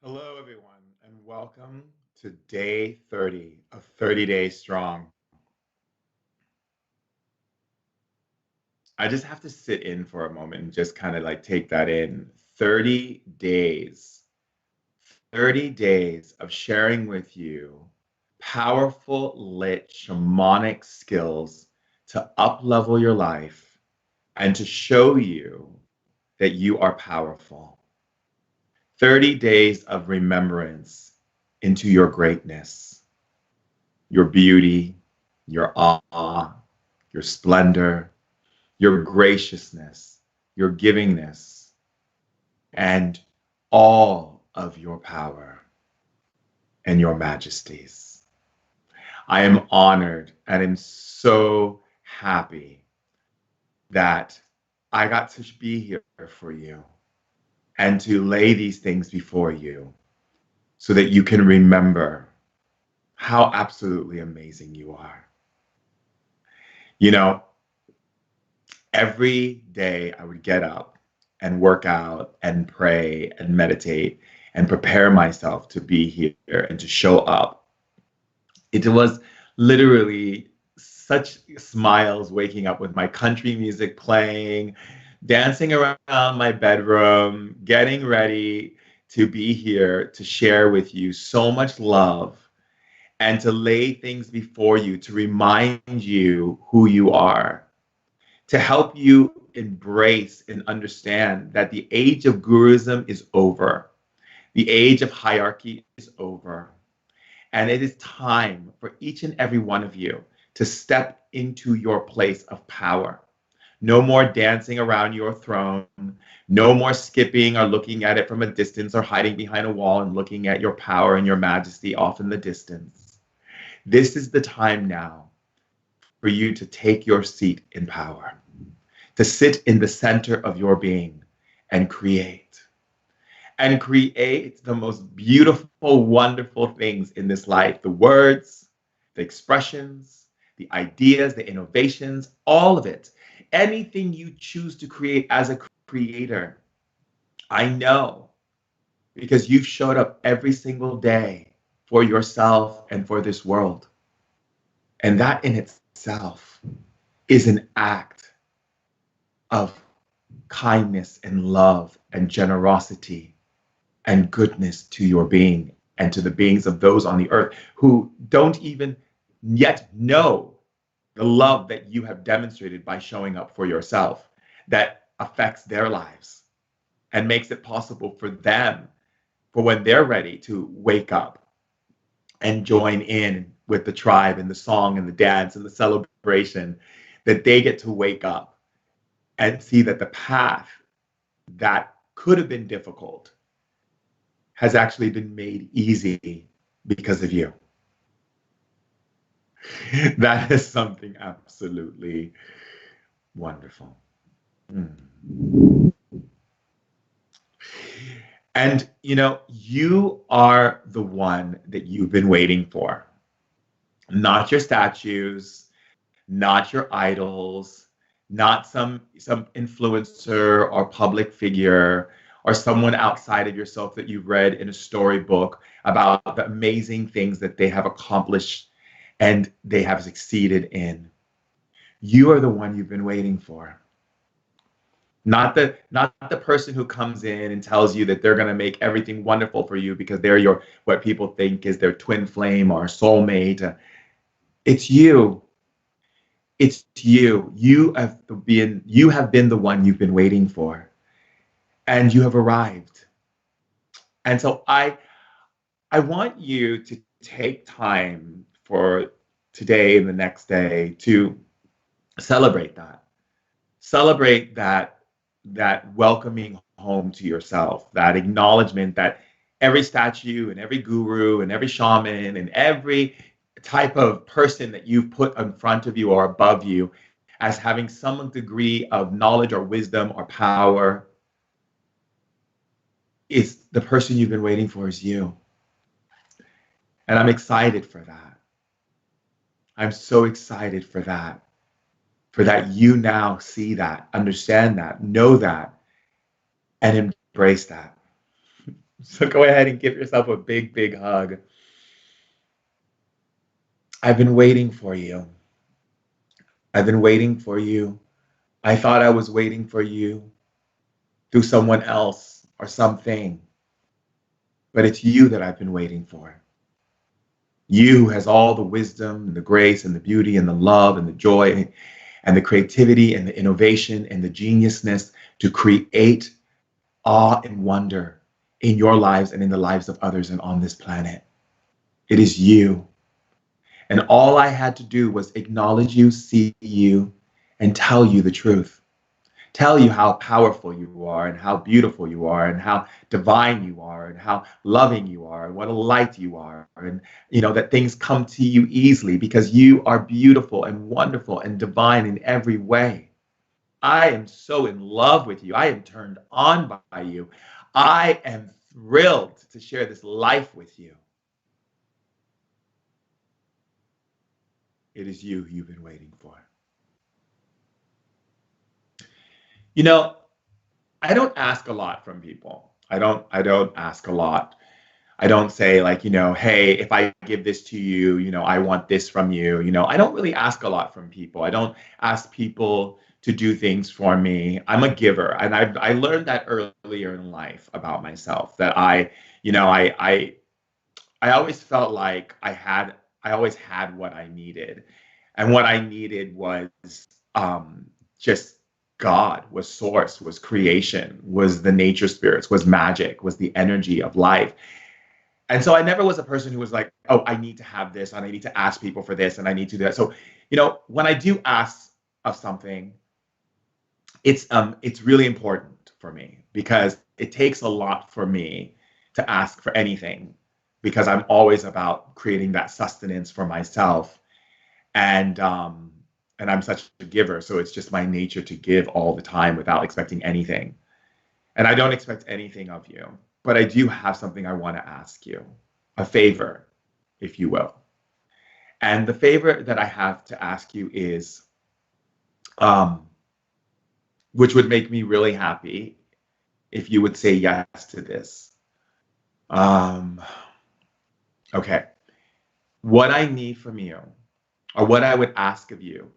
Hello, everyone, and welcome to day 30 of 30 Days Strong. I just have to sit in for a moment and just kind of like take that in. 30 days, 30 days of sharing with you powerful, lit, shamanic skills to up level your life and to show you that you are powerful. 30 days of remembrance into your greatness, your beauty, your awe, your splendor, your graciousness, your givingness, and all of your power and your majesties. I am honored and am so happy that I got to be here for you and to lay these things before you so that you can remember how absolutely amazing you are. You know, every day I would get up and work out and pray and meditate and prepare myself to be here and to show up. It was literally such smiles waking up with my country music playing, dancing around my bedroom, getting ready to be here to share with you so much love and to lay things before you to remind you who you are, to help you embrace and understand that the age of guruism is over. The age of hierarchy is over. And it is time for each and every one of you to step into your place of power. No more dancing around your throne. No more skipping or looking at it from a distance or hiding behind a wall and looking at your power and your majesty off in the distance. This is the time now for you to take your seat in power, to sit in the center of your being and create the most beautiful, wonderful things in this life. The words, the expressions, the ideas, the innovations, all of it. Anything you choose to create as a creator, I know because you've showed up every single day for yourself and for this world. And that in itself is an act of kindness and love and generosity and goodness to your being and to the beings of those on the earth who don't even yet know the love that you have demonstrated by showing up for yourself that affects their lives and makes it possible for them for when they're ready to wake up and join in with the tribe and the song and the dance and the celebration, that they get to wake up and see that the path that could have been difficult has actually been made easy because of you. That is something absolutely wonderful. Mm. And you are the one that you've been waiting for, not your statues, not your idols, not some influencer or public figure or someone outside of yourself that you've read in a storybook about the amazing things that they have accomplished and they have succeeded in. You are the one you've been waiting for. Not the person who comes in and tells you that they're going to make everything wonderful for you because they're your what people think is their twin flame or soulmate. It's you. It's you. You have been the one you've been waiting for, and you have arrived. And so I want you to take time for today and the next day to celebrate that. Celebrate that welcoming home to yourself, that acknowledgement that every statue and every guru and every shaman and every type of person that you've put in front of you or above you as having some degree of knowledge or wisdom or power is the person you've been waiting for is you. And I'm excited for that. I'm so excited for that you now see that, understand that, know that, and embrace that. So go ahead and give yourself a big, big hug. I've been waiting for you. I've been waiting for you. I thought I was waiting for you through someone else or something, but it's you that I've been waiting for. You who has all the wisdom and the grace and the beauty and the love and the joy and the creativity and the innovation and the geniusness to create awe and wonder in your lives and in the lives of others and on this planet. It is you. And all I had to do was acknowledge you, see you, and tell you the truth. Tell you how powerful you are and how beautiful you are and how divine you are and how loving you are and what a light you are, and that things come to you easily because you are beautiful and wonderful and divine in every way. I am so in love with you. I am turned on by you. I am thrilled to share this life with you. It is you you've been waiting for. You know, I don't ask a lot from people. I don't ask a lot. I don't say like, hey, if I give this to you, I want this from you. I don't really ask a lot from people. I don't ask people to do things for me. I'm a giver, and I learned that earlier in life about myself, that I always felt like I always had what I needed. And what I needed was just God, was source, was creation, was the nature spirits, was magic, was the energy of life. And so I never was a person who was like, oh, I need to have this and I need to ask people for this and I need to do that. So, when I do ask of something, it's really important for me because it takes a lot for me to ask for anything, because I'm always about creating that sustenance for myself. And I'm such a giver, so it's just my nature to give all the time without expecting anything. And I don't expect anything of you, but I do have something I want to ask you, a favor, if you will. And the favor that I have to ask you is, which would make me really happy if you would say yes to this. Okay. What I need from you, or what I would ask of you,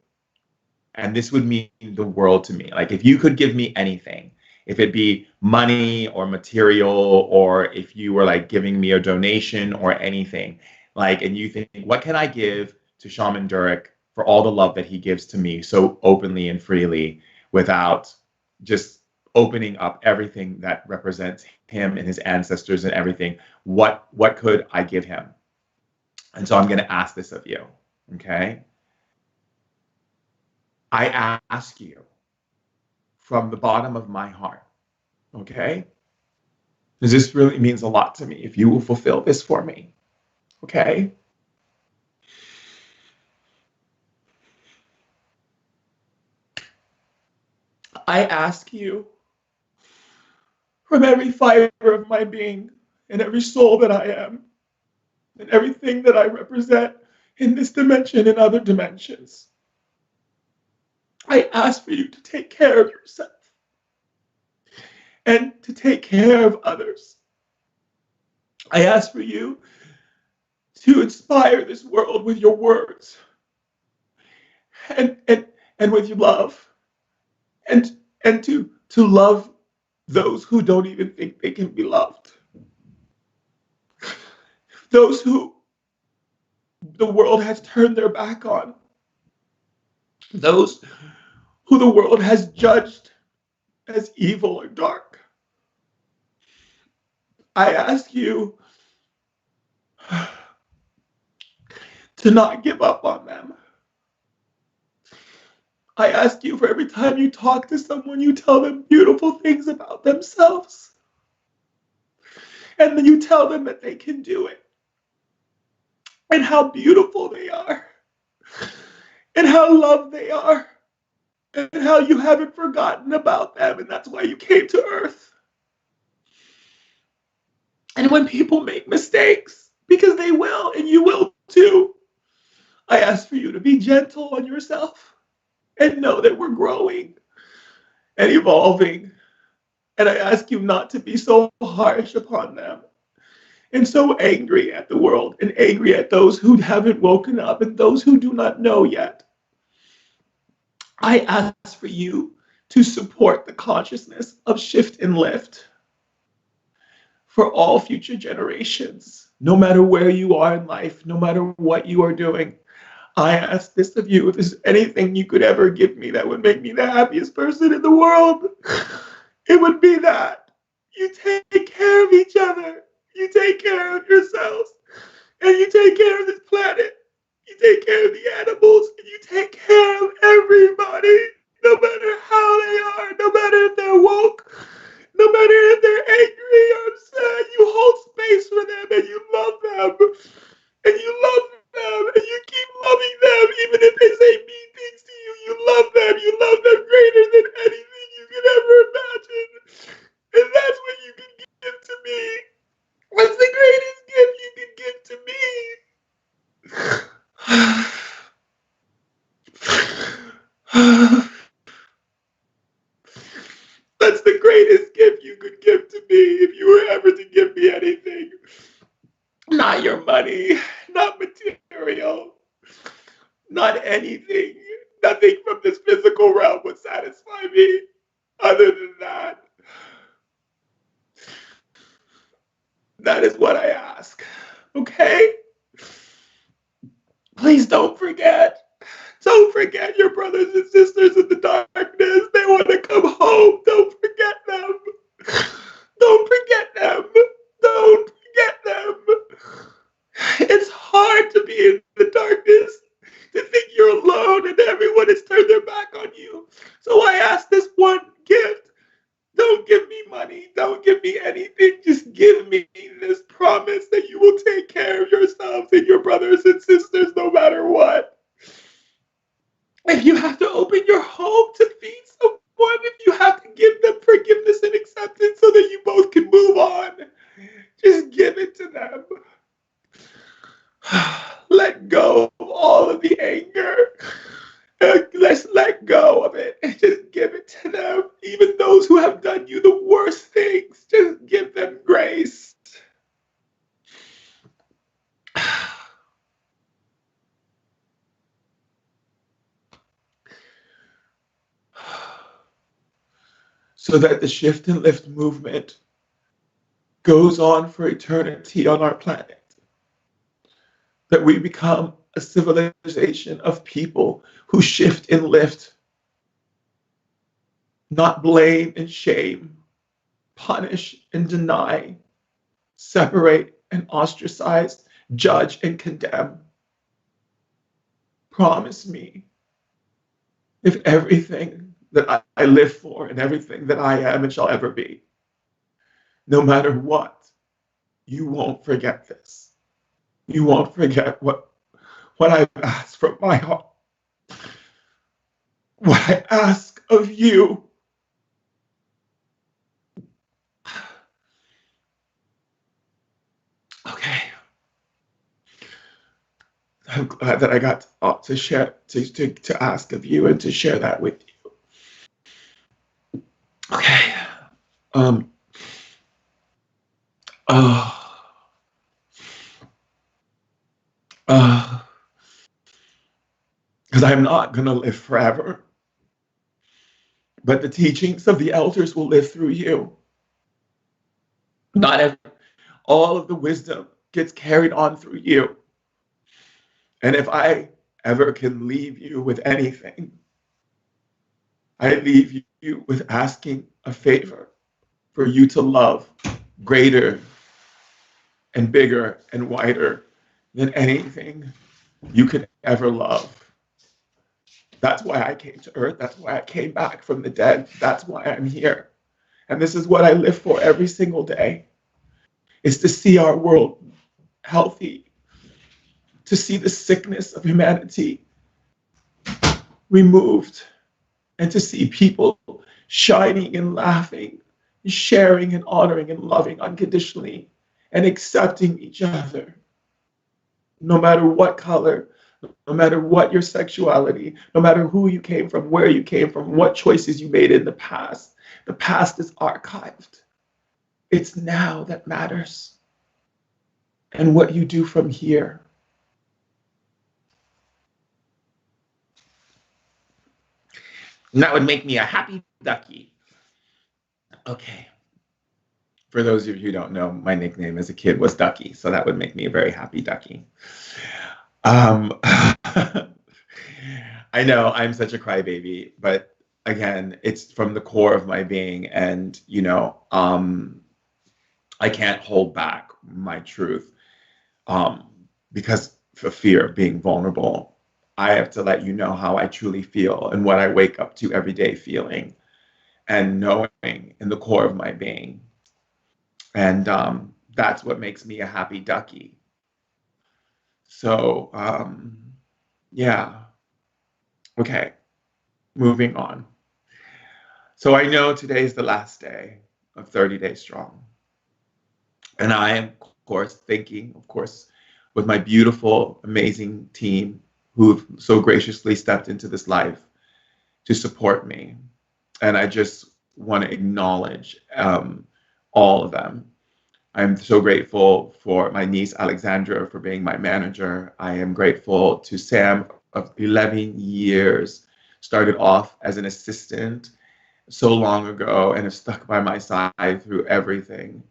and this would mean the world to me. Like if you could give me anything, if it be money or material, or if you were like giving me a donation or anything, like, and you think, what can I give to Shaman Durek for all the love that he gives to me so openly and freely, without just opening up everything that represents him and his ancestors and everything? What could I give him? And so I'm going to ask this of you, okay? I ask you from the bottom of my heart, okay? Because this really means a lot to me if you will fulfill this for me, okay? I ask you from every fiber of my being and every soul that I am and everything that I represent in this dimension and other dimensions, I ask for you to take care of yourself and to take care of others. I ask for you to inspire this world with your words and with your love, and to love those who don't even think they can be loved, those who the world has turned their back on, those who the world has judged as evil or dark. I ask you to not give up on them. I ask you for every time you talk to someone, you tell them beautiful things about themselves. And then you tell them that they can do it, and how beautiful they are, and how loved they are, and how you haven't forgotten about them, and that's why you came to Earth. And when people make mistakes, because they will, and you will too, I ask for you to be gentle on yourself and know that we're growing and evolving And I ask you not to be so harsh upon them and so angry at the world and angry at those who haven't woken up and those who do not know yet. I ask for you to support the consciousness of shift and lift for all future generations, no matter where you are in life, no matter what you are doing. I ask this of you. If there's anything you could ever give me that would make me the happiest person in the world, it would be that. You take care of each other. You take care of yourselves. And you take care of this planet. You take care of the animals. And you take care of everybody, no matter how they are, no matter if they're woke, no matter if they're angry or upset. You hold space for them and you love them. And you love them and you keep loving them even if they say mean things to you. You love them. You love them greater than anything you could ever imagine. And that's what you can give to me. What's the greatest gift you can give to me? That's the greatest gift you could give to me if you were ever to give me anything. Not your money, not material, not anything. Nothing from this physical realm would satisfy me other than that. That is what I ask. Okay? Please don't forget. Don't forget your brothers and sisters in the darkness. They want to come home. Don't forget them. Don't forget them. Don't forget them. It's hard to be in the darkness, to think you're alone and everyone has turned their back on you. So I ask this one gift. Don't give me money. Don't give me anything. Just give me this promise that you will take care of yourselves and your brothers and sisters no matter what. If you have to open your home to feed someone, if you have to give them forgiveness and acceptance so that you both can move on, just give it to them. Let go of all of the anger. Let's let go of it and just give it to them. Even those who have done you the worst things, just give them grace. So that the shift and lift movement goes on for eternity on our planet. That we become a civilization of people who shift and lift, not blame and shame, punish and deny, separate and ostracize, judge and condemn. Promise me, if everything that I live for and everything that I am and shall ever be, no matter what, you won't forget this. You won't forget what I've asked from my heart. What I ask of you. Okay. I'm glad that I got to share, to ask of you and to share that with you. Okay. Because I'm not going to live forever. But the teachings of the elders will live through you. Not all of the wisdom gets carried on through you. And if I ever can leave you with anything, I leave you with asking a favor for you to love greater and bigger and wider than anything you could ever love. That's why I came to earth. That's why I came back from the dead. That's why I'm here. And this is what I live for every single day, is to see our world healthy, to see the sickness of humanity removed, and to see people shining and laughing, sharing and honoring and loving unconditionally and accepting each other, no matter what color, no matter what your sexuality, no matter who you came from, where you came from, what choices you made in the past. The past is archived. It's now that matters. And what you do from here. And that would make me a happy ducky. Okay. For those of you who don't know, my nickname as a kid was Ducky, so that would make me a very happy ducky. I know I'm such a crybaby, but again, it's from the core of my being, and I can't hold back my truth because for fear of being vulnerable. I have to let you know how I truly feel and what I wake up to every day feeling and knowing in the core of my being. And that's what makes me a happy ducky. So, yeah. Okay, moving on. So I know today's the last day of 30 Days Strong. And I am, of course, with my beautiful, amazing team who've so graciously stepped into this life to support me. And I just want to acknowledge all of them. I'm so grateful for my niece, Alexandra, for being my manager. I am grateful to Sam of 11 years, started off as an assistant so long ago and has stuck by my side through everything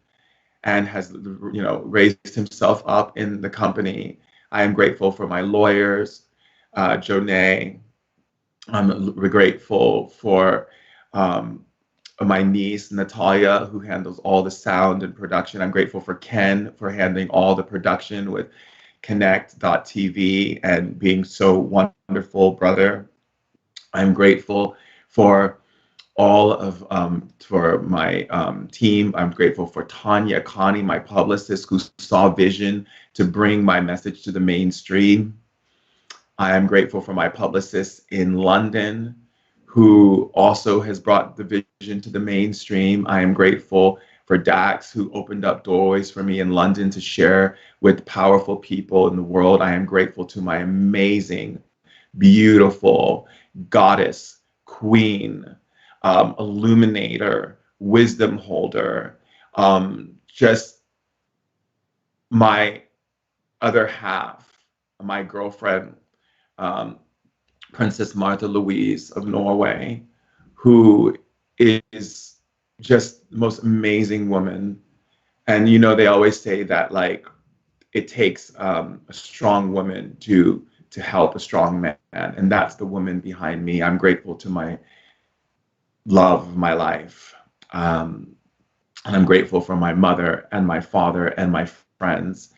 and has, raised himself up in the company. I am grateful for my lawyers, Jonay. I'm grateful for my niece, Natalia, who handles all the sound and production. I'm grateful for Ken for handling all the production with Connect.tv and being so wonderful brother. I'm grateful for all of for my team. I'm grateful for Tanya Connie, my publicist, who saw vision to bring my message to the mainstream. I am grateful for my publicist in London, who also has brought the vision to the mainstream. I am grateful for Dax, who opened up doorways for me in London to share with powerful people in the world. I am grateful to my amazing, beautiful goddess, queen, illuminator, wisdom holder, just my other half, my girlfriend, Princess Martha Louise of Norway, who is just the most amazing woman. And they always say that it takes a strong woman to help a strong man, and that's the woman behind me. I'm grateful to my love of my life, and I'm grateful for my mother and my father and my friends,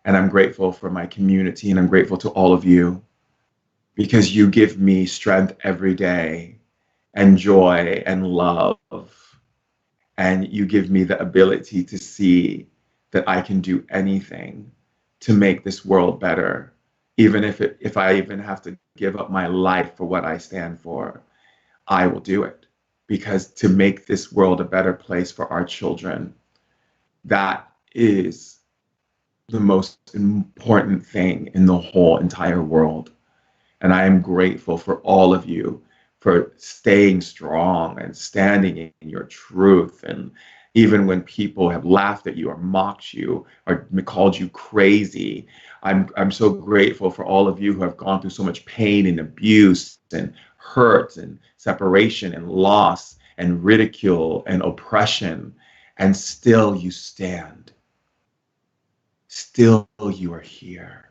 and I'm grateful for my community, and I'm grateful to all of you, because you give me strength every day and joy and love. And you give me the ability to see that I can do anything to make this world better, even if I even have to give up my life for what I stand for. I will do it, because to make this world a better place for our children, that is the most important thing in the whole entire world. And I am grateful for all of you for staying strong and standing in your truth. And even when people have laughed at you or mocked you or called you crazy, I'm so grateful for all of you who have gone through so much pain and abuse and hurt and separation and loss and ridicule and oppression, and still you stand. Still you are here.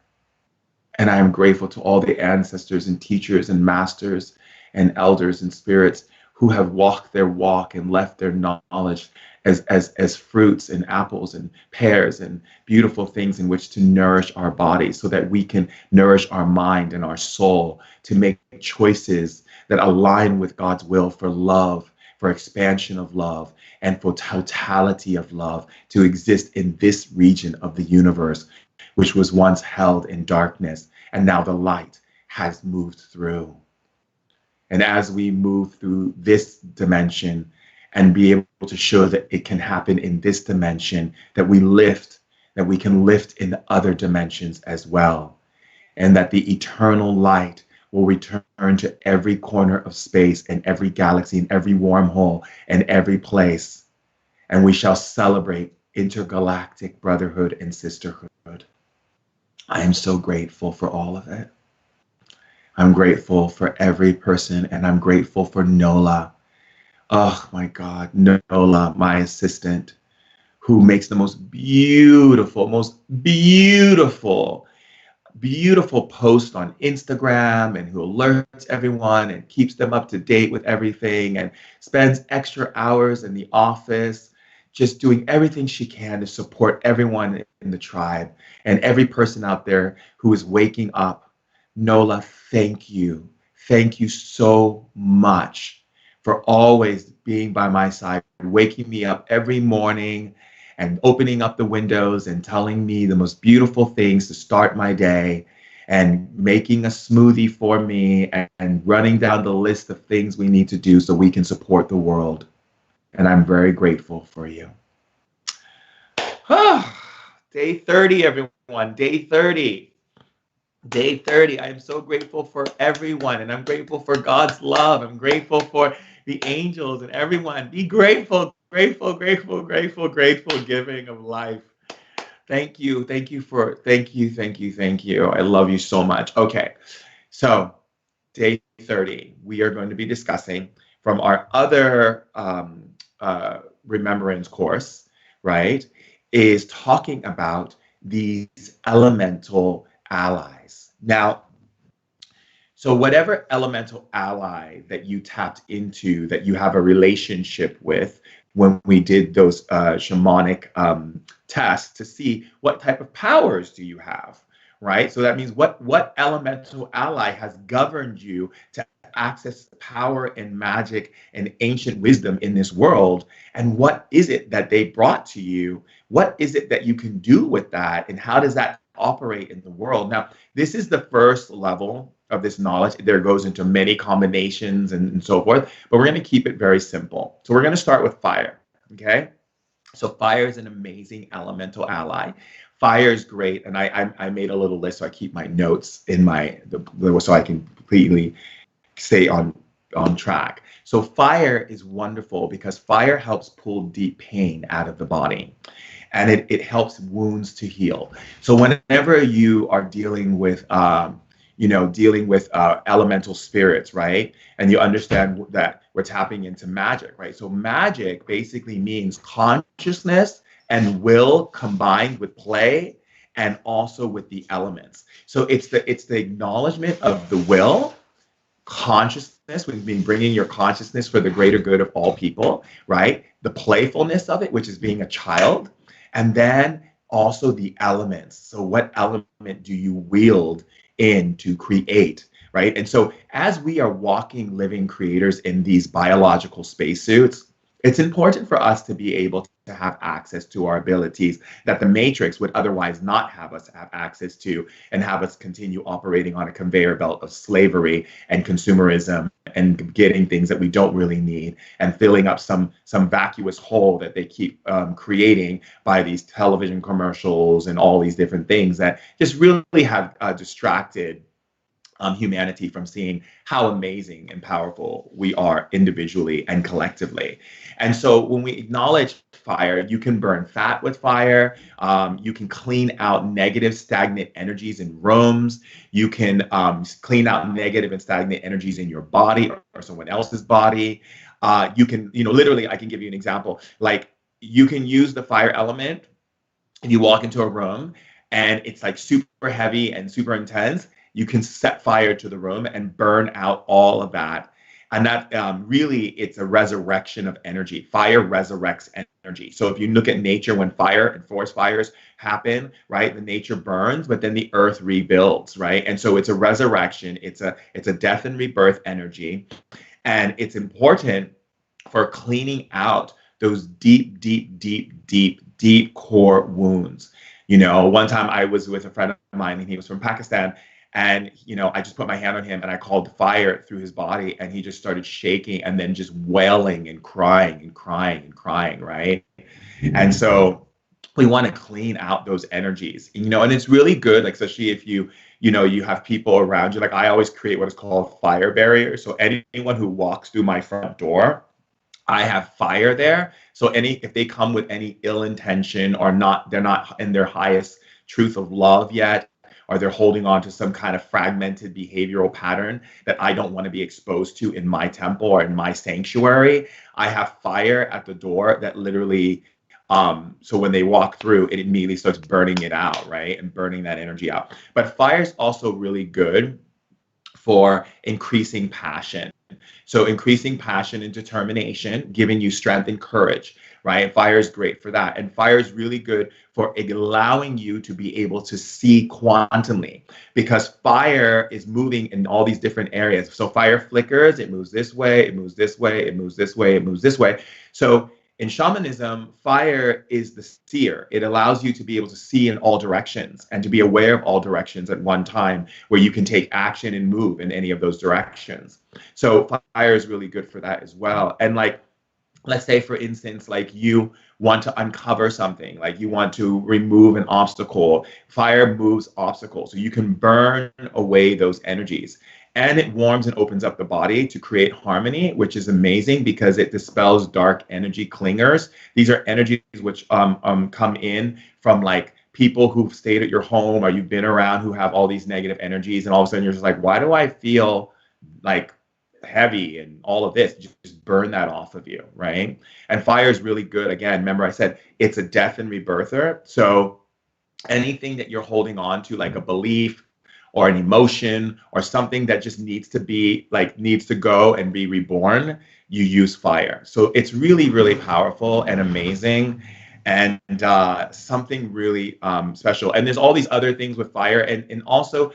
And I am grateful to all the ancestors and teachers and masters and elders and spirits who have walked their walk and left their knowledge as fruits and apples and pears and beautiful things in which to nourish our bodies, so that we can nourish our mind and our soul to make choices that align with God's will for love, for expansion of love, and for totality of love to exist in this region of the universe, which was once held in darkness, and now the light has moved through. And as we move through this dimension and be able to show that it can happen in this dimension, that we can lift in other dimensions as well. And that the eternal light will return to every corner of space and every galaxy and every wormhole and every place. And we shall celebrate intergalactic brotherhood and sisterhood. I am so grateful for all of it. I'm grateful for every person, and I'm grateful for Nola. Oh my God, Nola, my assistant, who makes the most beautiful, beautiful post on Instagram, and who alerts everyone and keeps them up to date with everything, and spends extra hours in the office just doing everything she can to support everyone in the tribe and every person out there who is waking up. Nola, thank you. Thank you so much for always being by my side, waking me up every morning and opening up the windows and telling me the most beautiful things to start my day, and making a smoothie for me, and running down the list of things we need to do so we can support the world. And I'm very grateful for you. Day 30, everyone. Day 30. Day 30. I am so grateful for everyone, and I'm grateful for God's love. I'm grateful for the angels and everyone. Be grateful, grateful, grateful, grateful, grateful, giving of life. Thank you. Thank you for, thank you, thank you, thank you. I love you so much. Okay. So, day 30, we are going to be discussing from our other remembrance course, right? Is talking about these elemental allies. Now, so whatever elemental ally that you tapped into, that you have a relationship with, when we did those shamanic tests to see what type of powers do you have, right? So that means what elemental ally has governed you to access power and magic and ancient wisdom in this world, and what is it that they brought to you? What is it that you can do with that, and how does that operate in the world? Now, this is the first level of this knowledge. There goes into many combinations and so forth, but we're going to keep it very simple. So we're going to start with fire, okay? So fire is an amazing elemental ally. Fire is great, and I made a little list so I keep my notes in so I can completely stay on track. So fire is wonderful because fire helps pull deep pain out of the body, and it helps wounds to heal. So whenever you are dealing with elemental spirits, right? And you understand that we're tapping into magic, right? So magic basically means consciousness and will combined with play, and also with the elements. So it's the acknowledgement of the will, consciousness, which means bringing your consciousness for the greater good of all people, right? The playfulness of it, which is being a child, and then also the elements. So what element do you wield in to create, right? And so as we are walking, living creators in these biological spacesuits, it's important for us to be able to have access to our abilities that the matrix would otherwise not have us have access to, and have us continue operating on a conveyor belt of slavery and consumerism, and getting things that we don't really need, and filling up some vacuous hole that they keep creating by these television commercials and all these different things that just really have distracted humanity from seeing how amazing and powerful we are individually and collectively. And so when we acknowledge fire, you can burn fat with fire. You can clean out negative, stagnant energies in rooms. You can clean out negative and stagnant energies in your body or someone else's body. You can, literally, I can give you an example. Like, you can use the fire element and you walk into a room and it's like super heavy and super intense. You can set fire to the room and burn out all of that. And that really, it's a resurrection of energy. Fire resurrects energy. So if you look at nature, when fire and forest fires happen, right, the nature burns, but then the earth rebuilds, right? And so it's a resurrection. It's a death and rebirth energy. And it's important for cleaning out those deep, deep, deep, deep, deep core wounds. One time I was with a friend of mine, and he was from Pakistan. And, I just put my hand on him and I called fire through his body, and he just started shaking and then just wailing and crying and crying and crying, right? And so we want to clean out those energies, and it's really good, like, especially if you you have people around you. Like I always create what is called fire barriers. So anyone who walks through my front door, I have fire there. So if they come with any ill intention or they're not in their highest truth of love yet, or they're holding on to some kind of fragmented behavioral pattern that I don't want to be exposed to in my temple or in my sanctuary, I have fire at the door that literally, so when they walk through, it immediately starts burning it out, right? And burning that energy out. But fire is also really good for increasing passion. So increasing passion and determination, giving you strength and courage, right? Fire is great for that. And fire is really good for allowing you to be able to see quantumly, because fire is moving in all these different areas. So fire flickers, it moves this way, it moves this way, it moves this way, it moves this way. So in shamanism, fire is the seer. It allows you to be able to see in all directions and to be aware of all directions at one time, where you can take action and move in any of those directions. So fire is really good for that as well. And like, let's say, for instance, like you want to uncover something, like you want to remove an obstacle. Fire moves obstacles. So you can burn away those energies. And it warms and opens up the body to create harmony, which is amazing because it dispels dark energy clingers. These are energies which come in from like people who've stayed at your home or you've been around who have all these negative energies. And all of a sudden you're just like, why do I feel like heavy and all of this? Just burn that off of you, right? And fire is really good. Again, remember I said it's a death and rebirther. So anything that you're holding on to, like a belief or an emotion or something that just needs to go and be reborn, you use fire. So it's really, really powerful and amazing, and something really special. And there's all these other things with fire, and also,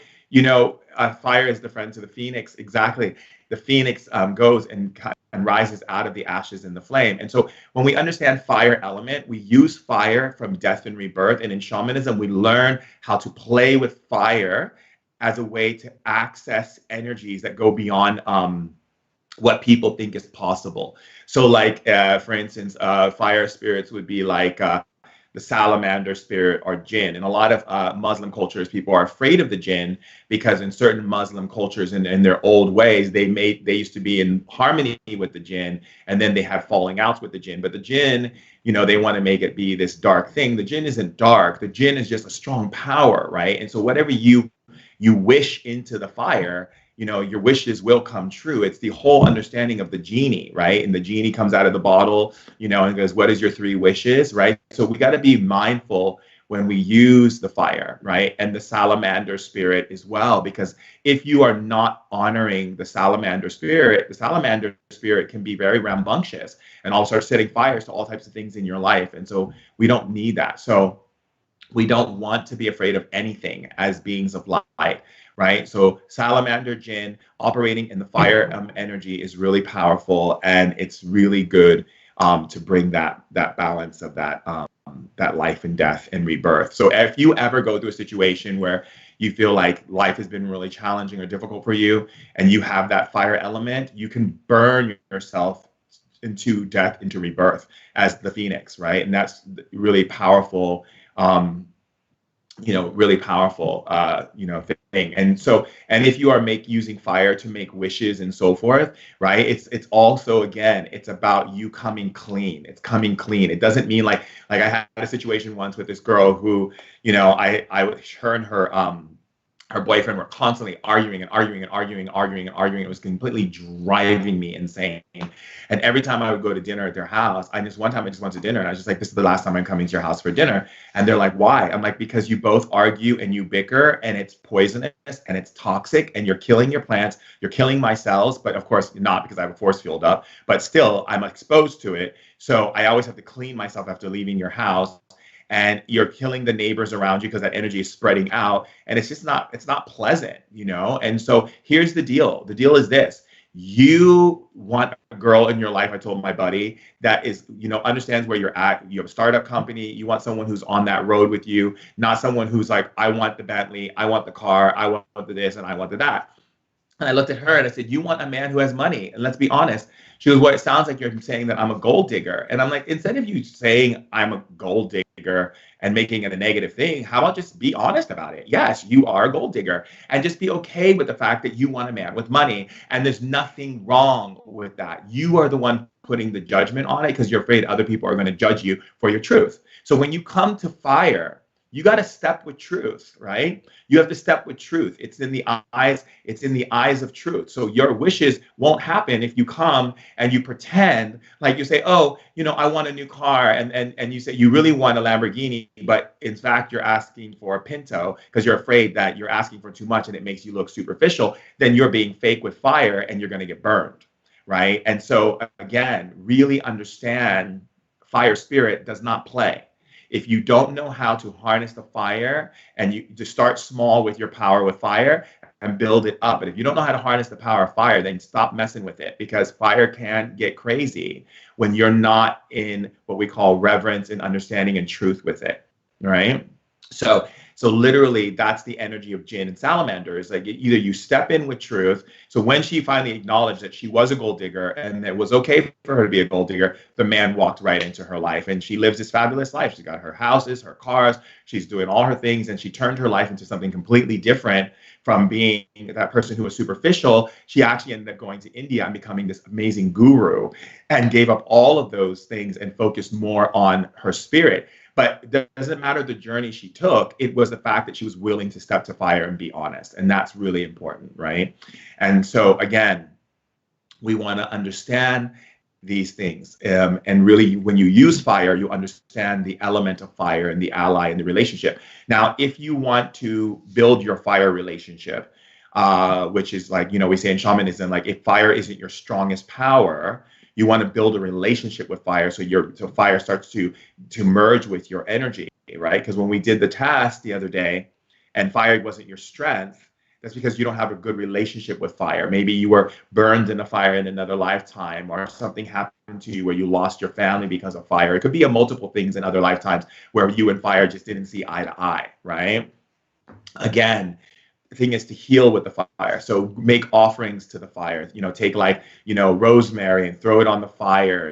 fire is the friend to the phoenix. Exactly. The phoenix goes and rises out of the ashes in the flame. And so when we understand fire element, we use fire from death and rebirth. And in shamanism, we learn how to play with fire as a way to access energies that go beyond what people think is possible. So like, for instance, fire spirits would be like the salamander spirit or jinn. In a lot of Muslim cultures, people are afraid of the jinn because in certain Muslim cultures and in their old ways, they used to be in harmony with the jinn, and then they have falling outs with the jinn. But the jinn, they want to make it be this dark thing. The jinn isn't dark. The jinn is just a strong power, right? And so whatever you wish into the fire, your wishes will come true. It's the whole understanding of the genie, right? And the genie comes out of the bottle, and goes, what is your 3 wishes, right? So we got to be mindful when we use the fire, right? And the salamander spirit as well, because if you are not honoring the salamander spirit can be very rambunctious and all start setting fires to all types of things in your life. And so we don't need that. So we don't want to be afraid of anything as beings of light, right? So salamander jinn operating in the fire energy is really powerful, and it's really good to bring that balance of that life and death and rebirth. So if you ever go through a situation where you feel like life has been really challenging or difficult for you, and you have that fire element, you can burn yourself into death, into rebirth as the phoenix, right? And that's really powerful. Really powerful, thing. And so, and if you are using fire to make wishes and so forth, right? It's also, again, it's about you coming clean. It's coming clean. It doesn't mean like I had a situation once with this girl who, her and her boyfriend were constantly arguing. It was completely driving me insane. And every time I would go to dinner at their house, one time I just went to dinner and I was just like, this is the last time I'm coming to your house for dinner. And they're like, why? I'm like, because you both argue and you bicker, and it's poisonous and it's toxic, and you're killing your plants, you're killing my cells, but of course not, because I have a force field up, but still I'm exposed to it. So I always have to clean myself after leaving your house. And you're killing the neighbors around you because that energy is spreading out, and it's not pleasant, And so here's the deal. The deal is this: you want a girl in your life. I told my buddy that is, understands where you're at. You have a startup company. You want someone who's on that road with you, not someone who's like, I want the Bentley, I want the car, I want the this, and I want the that. And I looked at her and I said, you want a man who has money. And let's be honest. She goes, well, it sounds like you're saying that I'm a gold digger. And I'm like, instead of you saying I'm a gold digger, digger and making it a negative thing. How about just be honest about it? Yes, you are a gold digger, and just be okay with the fact that you want a man with money. And there's nothing wrong with that. You are the one putting the judgment on it because you're afraid other people are going to judge you for your truth. So when you come to fire, you got to step with truth, right? You have to step with truth. It's in the eyes of truth. So your wishes won't happen if you come and you pretend like you say, oh, I want a new car. And you say you really want a Lamborghini, but in fact, you're asking for a Pinto because you're afraid that you're asking for too much and it makes you look superficial. Then you're being fake with fire and you're going to get burned, right? And so again, really understand fire spirit does not play. If you don't know how to harness the fire, and you just start small with your power with fire and build it up. But if you don't know how to harness the power of fire, then stop messing with it, because fire can get crazy when you're not in what we call reverence and understanding and truth with it, right? So literally, that's the energy of jinn and salamanders. Like either you step in with truth. So when she finally acknowledged that she was a gold digger and it was okay for her to be a gold digger, the man walked right into her life, and she lives this fabulous life. She's got her houses, her cars, she's doing all her things, and she turned her life into something completely different from being that person who was superficial. She actually ended up going to India and becoming this amazing guru, and gave up all of those things and focused more on her spirit. But it doesn't matter the journey she took. It was the fact that she was willing to step to fire and be honest. And that's really important, right? And so, again, we want to understand these things. And really, when you use fire, you understand the element of fire and the ally and the relationship. Now, if you want to build your fire relationship, which is like, we say in shamanism, like if fire isn't your strongest power, you want to build a relationship with fire, so fire starts to merge with your energy, right? Because when we did the task the other day, and fire wasn't your strength, that's because you don't have a good relationship with fire. Maybe you were burned in a fire in another lifetime, or something happened to you where you lost your family because of fire. It could be a multiple things in other lifetimes where you and fire just didn't see eye to eye, right? Again, the thing is to heal with the fire. So make offerings to the fire. Take rosemary and throw it on the fire.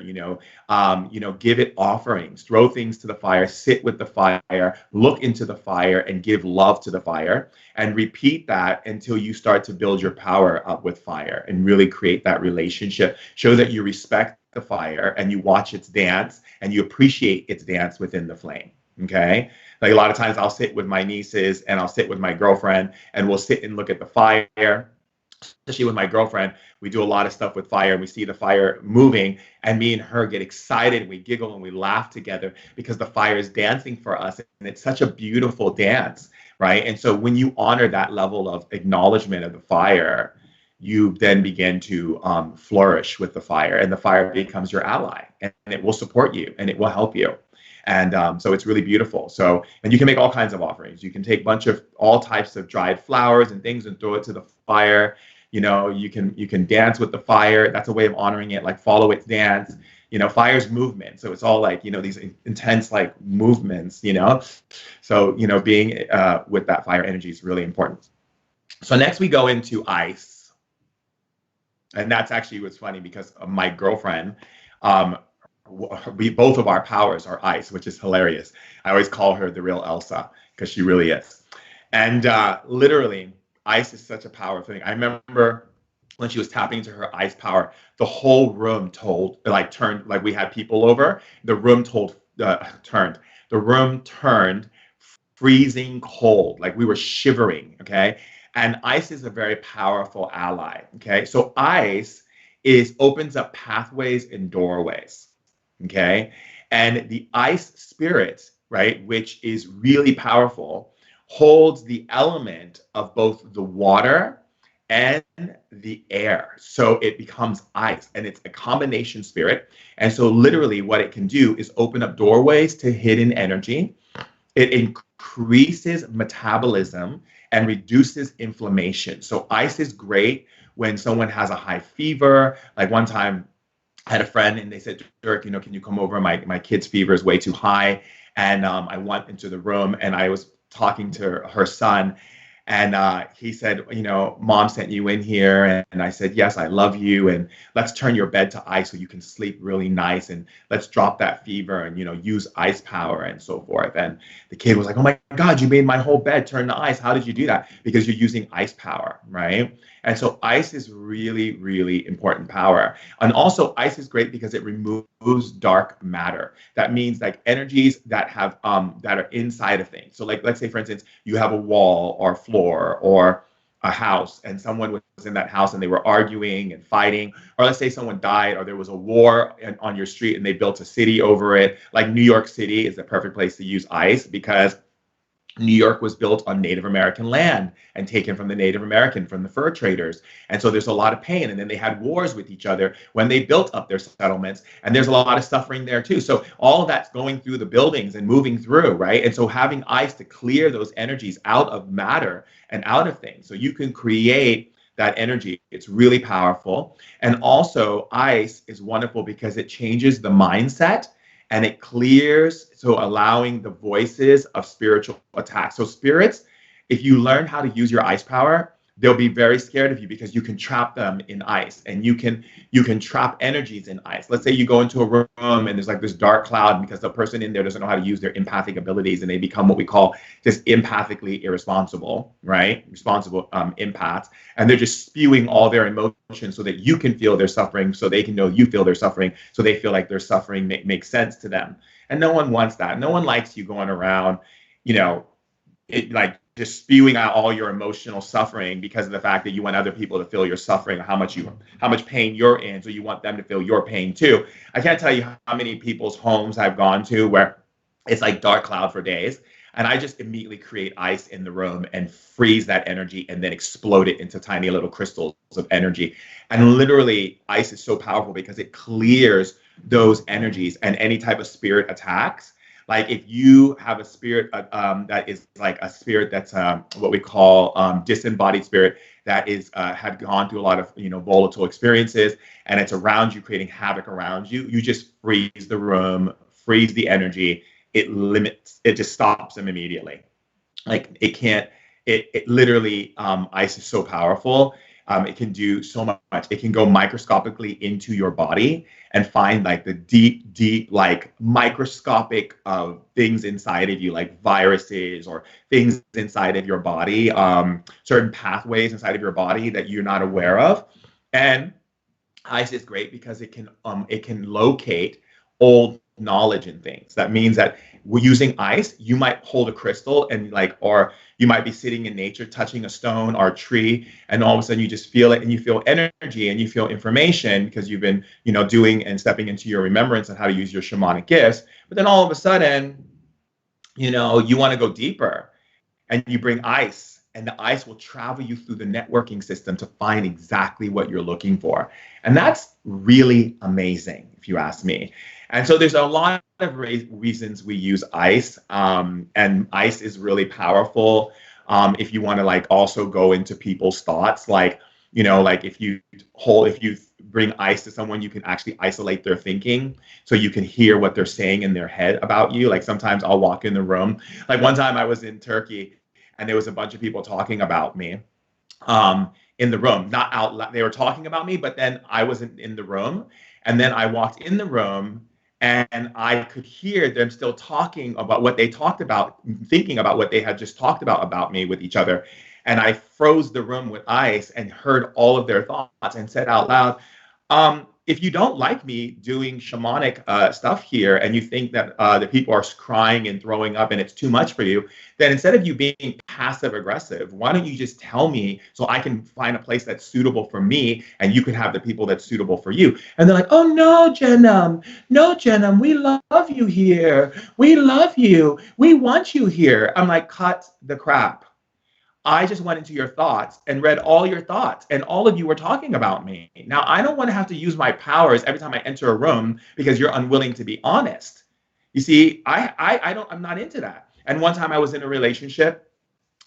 Give it offerings. Throw things to the fire. Sit with the fire. Look into the fire and give love to the fire. And repeat that until you start to build your power up with fire and really create that relationship. Show that you respect the fire and you watch its dance and you appreciate its dance within the flame. Okay. Like a lot of times I'll sit with my nieces and I'll sit with my girlfriend and we'll sit and look at the fire. Especially with my girlfriend, we do a lot of stuff with fire and we see the fire moving, and me and her get excited and we giggle and we laugh together because the fire is dancing for us, and it's such a beautiful dance, right? And so when you honor that level of acknowledgement of the fire, you then begin to flourish with the fire, and the fire becomes your ally, and it will support you and it will help you. And so it's really beautiful. So, and you can make all kinds of offerings. You can take all types of dried flowers and things and throw it to the fire. You can dance with the fire. That's a way of honoring it, like follow its dance. Fire's movement. So it's all like, these intense like movements, So, being with that fire energy is really important. So next we go into ice. And that's actually what's funny, because my girlfriend, both of our powers are ice, which is hilarious. I always call her the real Elsa because she really is. And literally, ice is such a powerful thing. I remember when she was tapping into her ice power, the whole room turned, like we had people over. The room turned. The room turned freezing cold, like we were shivering. Okay, and ice is a very powerful ally. Okay, so ice opens up pathways and doorways. Okay, and the ice spirit, right, which is really powerful, holds the element of both the water and the air. So it becomes ice, and it's a combination spirit. And so literally what it can do is open up doorways to hidden energy. It increases metabolism and reduces inflammation. So ice is great when someone has a high fever. Like one time I had a friend and they said, Dirk, can you come over? My kid's fever is way too high. And I went into the room and I was talking to her son, And he said, Mom sent you in here. And I said, yes, I love you. And let's turn your bed to ice so you can sleep really nice. And let's drop that fever and, use ice power and so forth. And the kid was like, oh my God, you made my whole bed turn to ice. How did you do that? Because you're using ice power, right? And so ice is really, really important power. And also ice is great because it removes dark matter. That means like energies that have that are inside of things. So like let's say for instance, you have a wall or floor or a house and someone was in that house and they were arguing and fighting, or let's say someone died or there was a war on your street and they built a city over it. Like New York City is the perfect place to use ice because New York was built on Native American land and taken from the Native American, from the fur traders. And so there's a lot of pain. And then they had wars with each other when they built up their settlements. And there's a lot of suffering there too. So all of that's going through the buildings and moving through, right? And so having ice to clear those energies out of matter and out of things. So you can create that energy. It's really powerful. And also ice is wonderful because it changes the mindset and it clears, so allowing the voices of spiritual attacks. So spirits, if you learn how to use your ice power, they'll be very scared of you because you can trap them in ice and you can trap energies in ice. Let's say you go into a room and there's like this dark cloud because the person in there doesn't know how to use their empathic abilities and they become what we call just empathically irresponsible, right? Responsible empaths. And they're just spewing all their emotions so that you can feel their suffering, so they can know you feel their suffering, so they feel like their suffering makes sense to them. And no one wants that. No one likes you going around, like just spewing out all your emotional suffering because of the fact that you want other people to feel your suffering or how much pain you're in, so you want them to feel your pain too. I can't tell you how many people's homes I've gone to where it's like dark cloud for days, and I just immediately create ice in the room and freeze that energy and then explode it into tiny little crystals of energy. And literally ice is so powerful because it clears those energies and any type of spirit attacks. Like if you have a spirit that is like a spirit that's what we call disembodied spirit that is had gone through a lot of volatile experiences and it's around you creating havoc around you, you just freeze the room, freeze the energy. It just stops them immediately. Like it can't. It literally ice is so powerful. It can do so much. It can go microscopically into your body and find like the deep, like microscopic things inside of you, like viruses or things inside of your body, certain pathways inside of your body that you're not aware of. And ice is great because it can locate old knowledge and things. That means that we're using ice, you might hold a crystal and or you might be sitting in nature, touching a stone or a tree, and all of a sudden you just feel it and you feel energy and you feel information because you've been, doing and stepping into your remembrance on how to use your shamanic gifts. But then all of a sudden, you want to go deeper and you bring ice and the ice will travel you through the networking system to find exactly what you're looking for. And that's really amazing, if you ask me. And so there's a lot of reasons we use ice, and ice is really powerful. If you want to also go into people's thoughts, if you bring ice to someone, you can actually isolate their thinking, so you can hear what they're saying in their head about you. Like sometimes I'll walk in the room. Like one time I was in Turkey, and there was a bunch of people talking about me in the room, not out loud. They were talking about me, but then I wasn't in the room. And then I walked in the room and I could hear them still talking about what they talked about, thinking about what they had just talked about me with each other. And I froze the room with ice and heard all of their thoughts and said out loud, if you don't like me doing shamanic stuff here and you think that the people are crying and throwing up and it's too much for you, then instead of you being passive aggressive, why don't you just tell me so I can find a place that's suitable for me and you can have the people that's suitable for you. And they're like, oh, no, Jenum, we love you here. We love you. We want you here. I'm like, cut the crap. I just went into your thoughts and read all your thoughts, and all of you were talking about me. Now, I don't want to have to use my powers every time I enter a room because you're unwilling to be honest. You see, I'm not into that. And one time I was in a relationship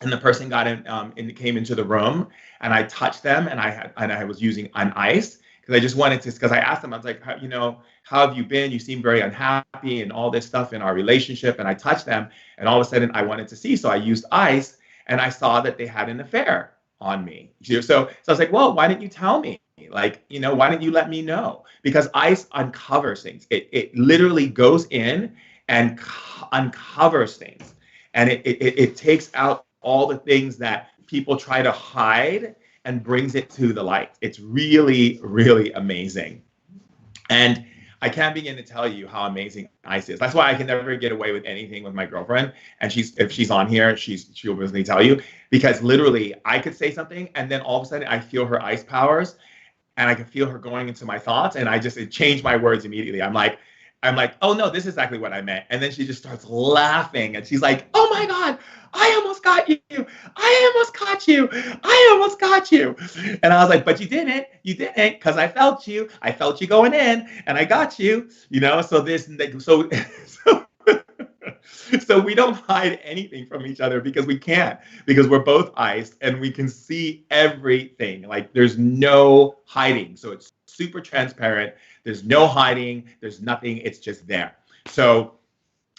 and the person got in and came into the room and I touched them and I was using an ice because I just wanted to, because I asked them, I was like, how have you been? You seem very unhappy and all this stuff in our relationship. And I touched them and all of a sudden I wanted to see. So I used ice. and I saw that they had an affair on me. So I was like, well, why didn't you tell me? Like, why didn't you let me know? Because ice uncovers things. It literally goes in and uncovers things. And it takes out all the things that people try to hide and brings it to the light. It's really, really amazing. And I can't begin to tell you how amazing ice is. That's why I can never get away with anything with my girlfriend. And if she's on here, she'll really tell you, because literally I could say something and then all of a sudden I feel her ice powers and I can feel her going into my thoughts, and it changed my words immediately. I'm like, oh no, this is exactly what I meant. And then she just starts laughing and she's like, oh my God, I almost got you. I almost caught you. I almost got you. And I was like, but you didn't, because I felt you. I felt you going in and I got you, so so we don't hide anything from each other because we can't, because we're both iced and we can see everything. Like there's no hiding. So it's super transparent. There's no hiding. There's nothing. It's just there. So,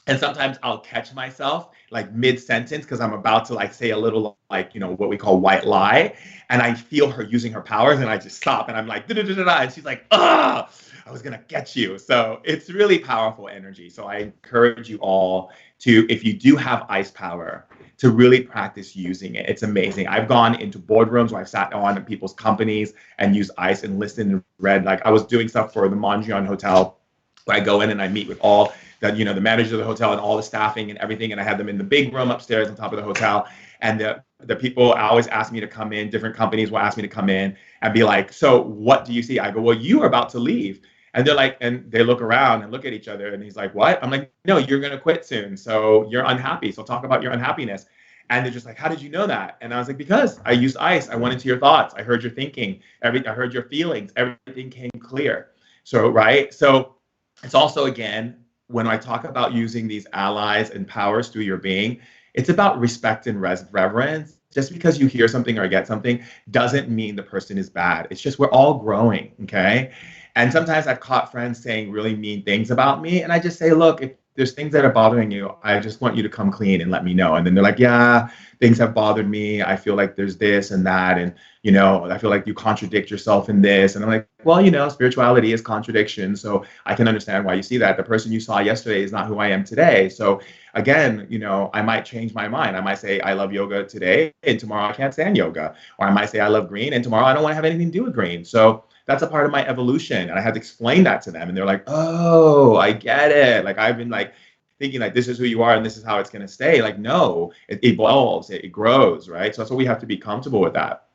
and sometimes I'll catch myself like mid-sentence because I'm about to like say a little like, what we call white lie. And I feel her using her powers and I just stop and I'm like, da da da da da. And she's like, ah, I was going to get you. So it's really powerful energy. So I encourage you all to, if you do have ice power, to really practice using it. It's amazing. I've gone into boardrooms where I've sat on in people's companies and used ice and listened and read. Like I was doing stuff for the Mondrian Hotel where I go in and I meet with all the manager of the hotel and all the staffing and everything. And I had them in the big room upstairs on top of the hotel. And the people always ask me to come in, different companies will ask me to come in and be like, so what do you see? I go, well, you are about to leave. And they're like, and they look around and look at each other and he's like, what? I'm like, no, you're going to quit soon. So you're unhappy. So talk about your unhappiness. And they're just like, how did you know that? And I was like, because I used ice. I went into your thoughts. I heard your thinking. I heard your feelings. Everything came clear. So, right. So it's also, again, when I talk about using these allies and powers through your being, it's about respect and reverence. Just because you hear something or get something doesn't mean the person is bad. It's just we're all growing, okay? And sometimes I've caught friends saying really mean things about me, and I just say, look, if there's things that are bothering you, I just want you to come clean and let me know. And then they're like, yeah, things have bothered me. I feel like there's this and that, and I feel like you contradict yourself in this. And I'm like, well, spirituality is contradiction, so I can understand why you see that. The person you saw yesterday is not who I am today. So again, I might change my mind. I might say I love yoga today, and tomorrow I can't stand yoga. Or I might say I love green, and tomorrow I don't want to have anything to do with green. So that's a part of my evolution. And I had to explain that to them. And they're like, oh, I get it. Like I've been like thinking like this is who you are and this is how it's going to stay. Like, no, it evolves, it grows, right? So that's what we have to be comfortable with that.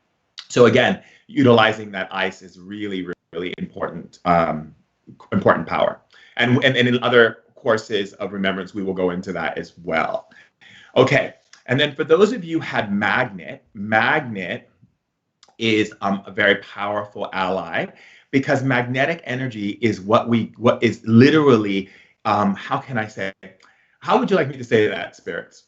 So again, utilizing that ice is really, really important, important power. And in other courses of remembrance, we will go into that as well. Okay. And then for those of you who had magnet is a very powerful ally, because magnetic energy is what is literally, how can I say, how would you like me to say that, spirits?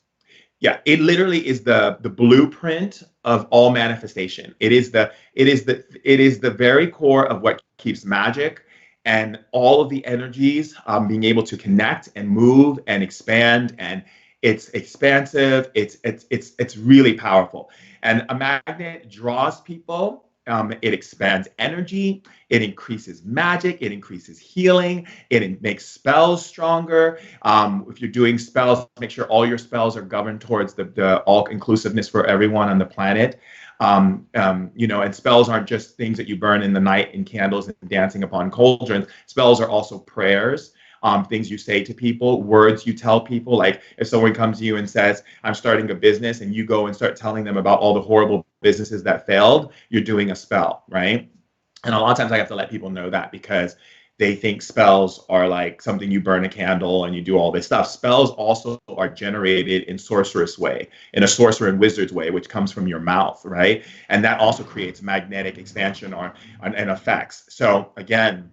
Yeah, it literally is the blueprint of all manifestation. It is the very core of what keeps magic and all of the energies being able to connect and move and expand, and it's expansive. It's really powerful. And a magnet draws people. It expands energy. It increases magic. It increases healing. It makes spells stronger. If you're doing spells, make sure all your spells are governed towards the all-inclusiveness for everyone on the planet. And spells aren't just things that you burn in the night in candles and dancing upon cauldrons. Spells are also prayers. Things you say to people, words you tell people. Like if someone comes to you and says, I'm starting a business, and you go and start telling them about all the horrible businesses that failed, you're doing a spell, right? And a lot of times I have to let people know that because they think spells are like something you burn a candle and you do all this stuff. Spells also are generated in sorceress way, in a sorcerer and wizard's way, which comes from your mouth, right? And that also creates magnetic expansion and effects. So again,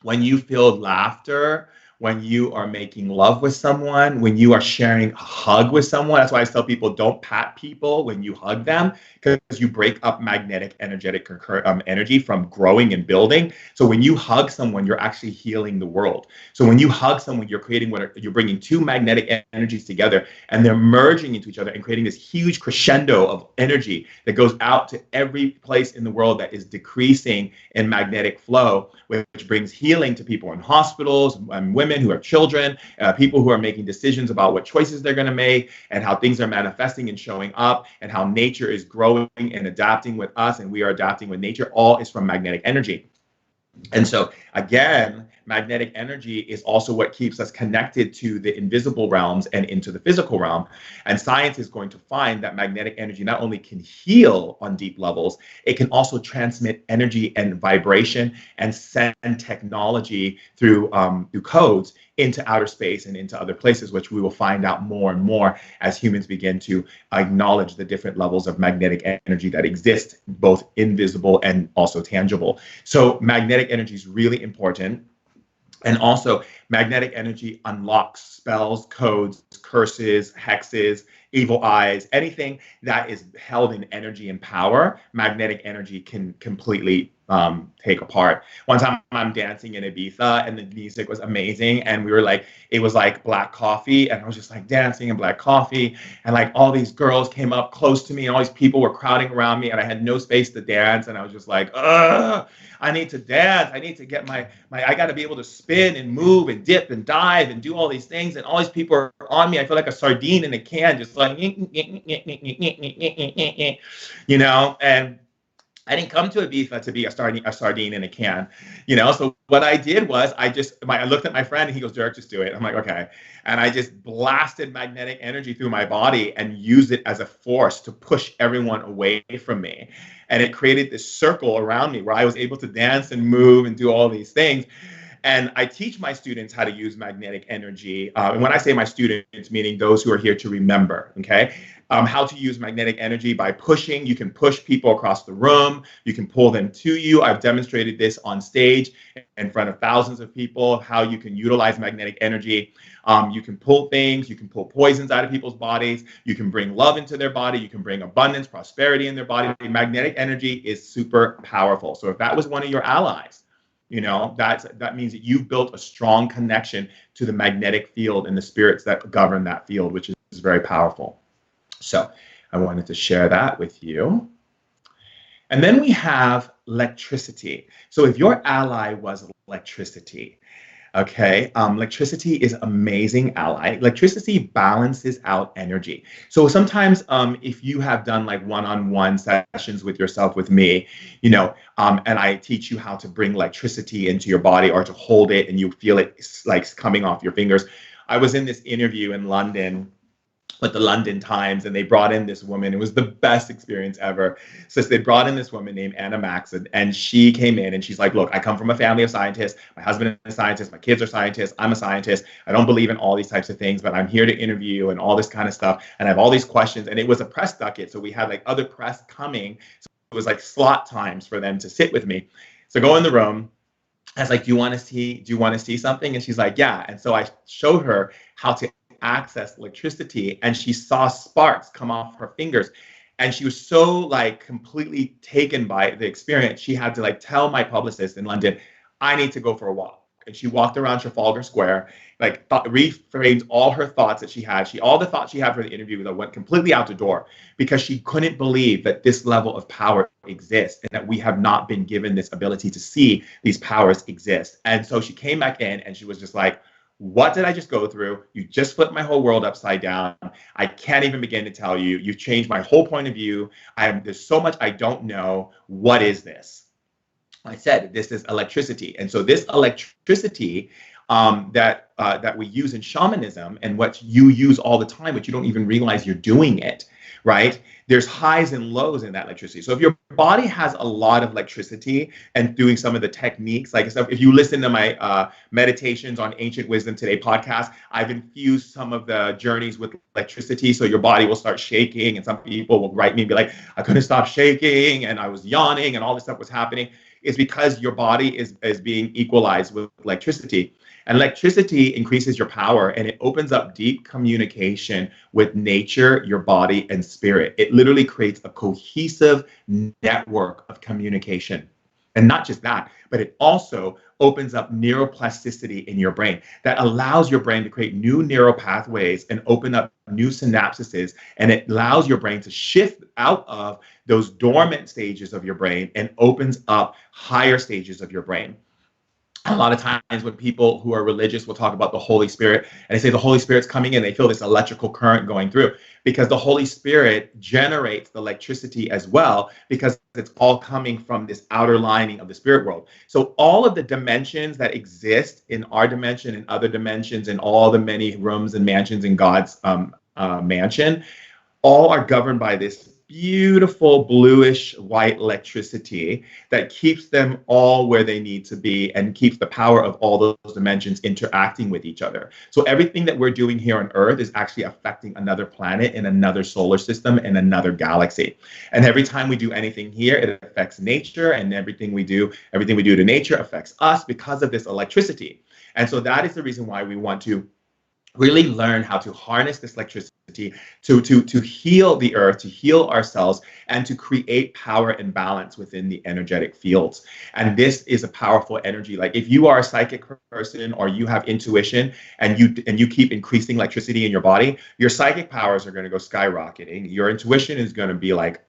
when you feel laughter, when you are making love with someone, when you are sharing a hug with someone. That's why I tell people don't pat people when you hug them, because you break up magnetic energetic energy from growing and building. So when you hug someone, you're actually healing the world. So when you hug someone, you're creating you're bringing two magnetic energies together, and they're merging into each other and creating this huge crescendo of energy that goes out to every place in the world that is decreasing in magnetic flow, which brings healing to people in hospitals and women who have children, people who are making decisions about what choices they're going to make and how things are manifesting and showing up, and how nature is growing and adapting with us and we are adapting with nature. All is from magnetic energy. And so, again, magnetic energy is also what keeps us connected to the invisible realms and into the physical realm. And science is going to find that magnetic energy not only can heal on deep levels, it can also transmit energy and vibration and send technology through codes into outer space and into other places, which we will find out more and more as humans begin to acknowledge the different levels of magnetic energy that exist, both invisible and also tangible. So magnetic energy is really important. And also, magnetic energy unlocks spells, codes, curses, hexes, evil eyes, anything that is held in energy and power. Magnetic energy can completely take apart. One time I'm dancing in Ibiza and the music was amazing. And we were like, it was like black coffee. And I was just like dancing in black coffee. And like all these girls came up close to me and all these people were crowding around me and I had no space to dance. And I was just like, ugh, I need to dance. I need to get I got to be able to spin and move and dip and dive and do all these things. And all these people are on me. I feel like a sardine in a can, just like, you know, and I didn't come to Ibiza to be a sardine in a can, you know? So what I did was I looked at my friend and he goes, Dirk, just do it. I'm like, okay. And I just blasted magnetic energy through my body and used it as a force to push everyone away from me. And it created this circle around me where I was able to dance and move and do all these things. And I teach my students how to use magnetic energy. And when I say my students, meaning those who are here to remember, okay? How to use magnetic energy by pushing. You can push people across the room. You can pull them to you. I've demonstrated this on stage in front of thousands of people, how you can utilize magnetic energy. You can pull things. You can pull poisons out of people's bodies. You can bring love into their body. You can bring abundance, prosperity in their body. Magnetic energy is super powerful. So if that was one of your allies, you know, that means that you've built a strong connection to the magnetic field and the spirits that govern that field, which is very powerful. So I wanted to share that with you. And then we have electricity. So if your ally was electricity, okay, electricity is an amazing ally. Electricity balances out energy. So sometimes if you have done like one-on-one sessions with yourself, with me, you know, and I teach you how to bring electricity into your body or to hold it and you feel it like coming off your fingers. I was in this interview in London with the London Times, and they brought in this woman. It was the best experience ever. So they brought in this woman named Anna Maxon, and she came in and she's like, look, I come from a family of scientists. My husband is a scientist. My kids are scientists. I'm a scientist. I don't believe in all these types of things, but I'm here to interview and all this kind of stuff. And I have all these questions. And it was a press ducket. So we had like other press coming. So it was like slot times for them to sit with me. So go in the room. I was like, do you want to see something? And she's like, yeah. And so I showed her how to access electricity, and she saw sparks come off her fingers, and she was so like completely taken by the experience. She had to like tell my publicist in London, I need to go for a walk. And she walked around Trafalgar Square, like reframed all her thoughts that she had. All the thoughts she had for the interview that went completely out the door, because she couldn't believe that this level of power exists and that we have not been given this ability to see these powers exist. And so she came back in and she was just like, what did I just go through? You just flipped my whole world upside down. I can't even begin to tell you. You've changed my whole point of view. There's so much I don't know. What is this? I said, this is electricity. And so this electricity that we use in shamanism, and what you use all the time, but you don't even realize you're doing it, right? There's highs and lows in that electricity. So if your body has a lot of electricity, and doing some of the techniques, like if you listen to my meditations on Ancient Wisdom Today podcast, I've infused some of the journeys with electricity. So your body will start shaking, and some people will write me and be like, I couldn't stop shaking and I was yawning and all this stuff was happening. is because your body is being equalized with electricity. And electricity increases your power and it opens up deep communication with nature, your body, and spirit. It literally creates a cohesive network of communication. And not just that, but it also opens up neuroplasticity in your brain that allows your brain to create new neural pathways and open up new synapses. And it allows your brain to shift out of those dormant stages of your brain and opens up higher stages of your brain. A lot of times when people who are religious will talk about the Holy Spirit and they say the Holy Spirit's coming in, they feel this electrical current going through because the Holy Spirit generates the electricity as well because it's all coming from this outer lining of the spirit world. So all of the dimensions that exist in our dimension and other dimensions and all the many rooms and mansions in God's mansion, all are governed by this beautiful bluish white electricity that keeps them all where they need to be and keeps the power of all those dimensions interacting with each other. So everything that we're doing here on Earth is actually affecting another planet in another solar system in another galaxy. And every time we do anything here, it affects nature, and everything we do to nature affects us because of this electricity. And so that is the reason why we want to really learn how to harness this electricity to heal the earth, to heal ourselves, and to create power and balance within the energetic fields. And this is a powerful energy. Like if you are a psychic person or you have intuition and you keep increasing electricity in your body, your psychic powers are going to go skyrocketing. Your intuition is going to be like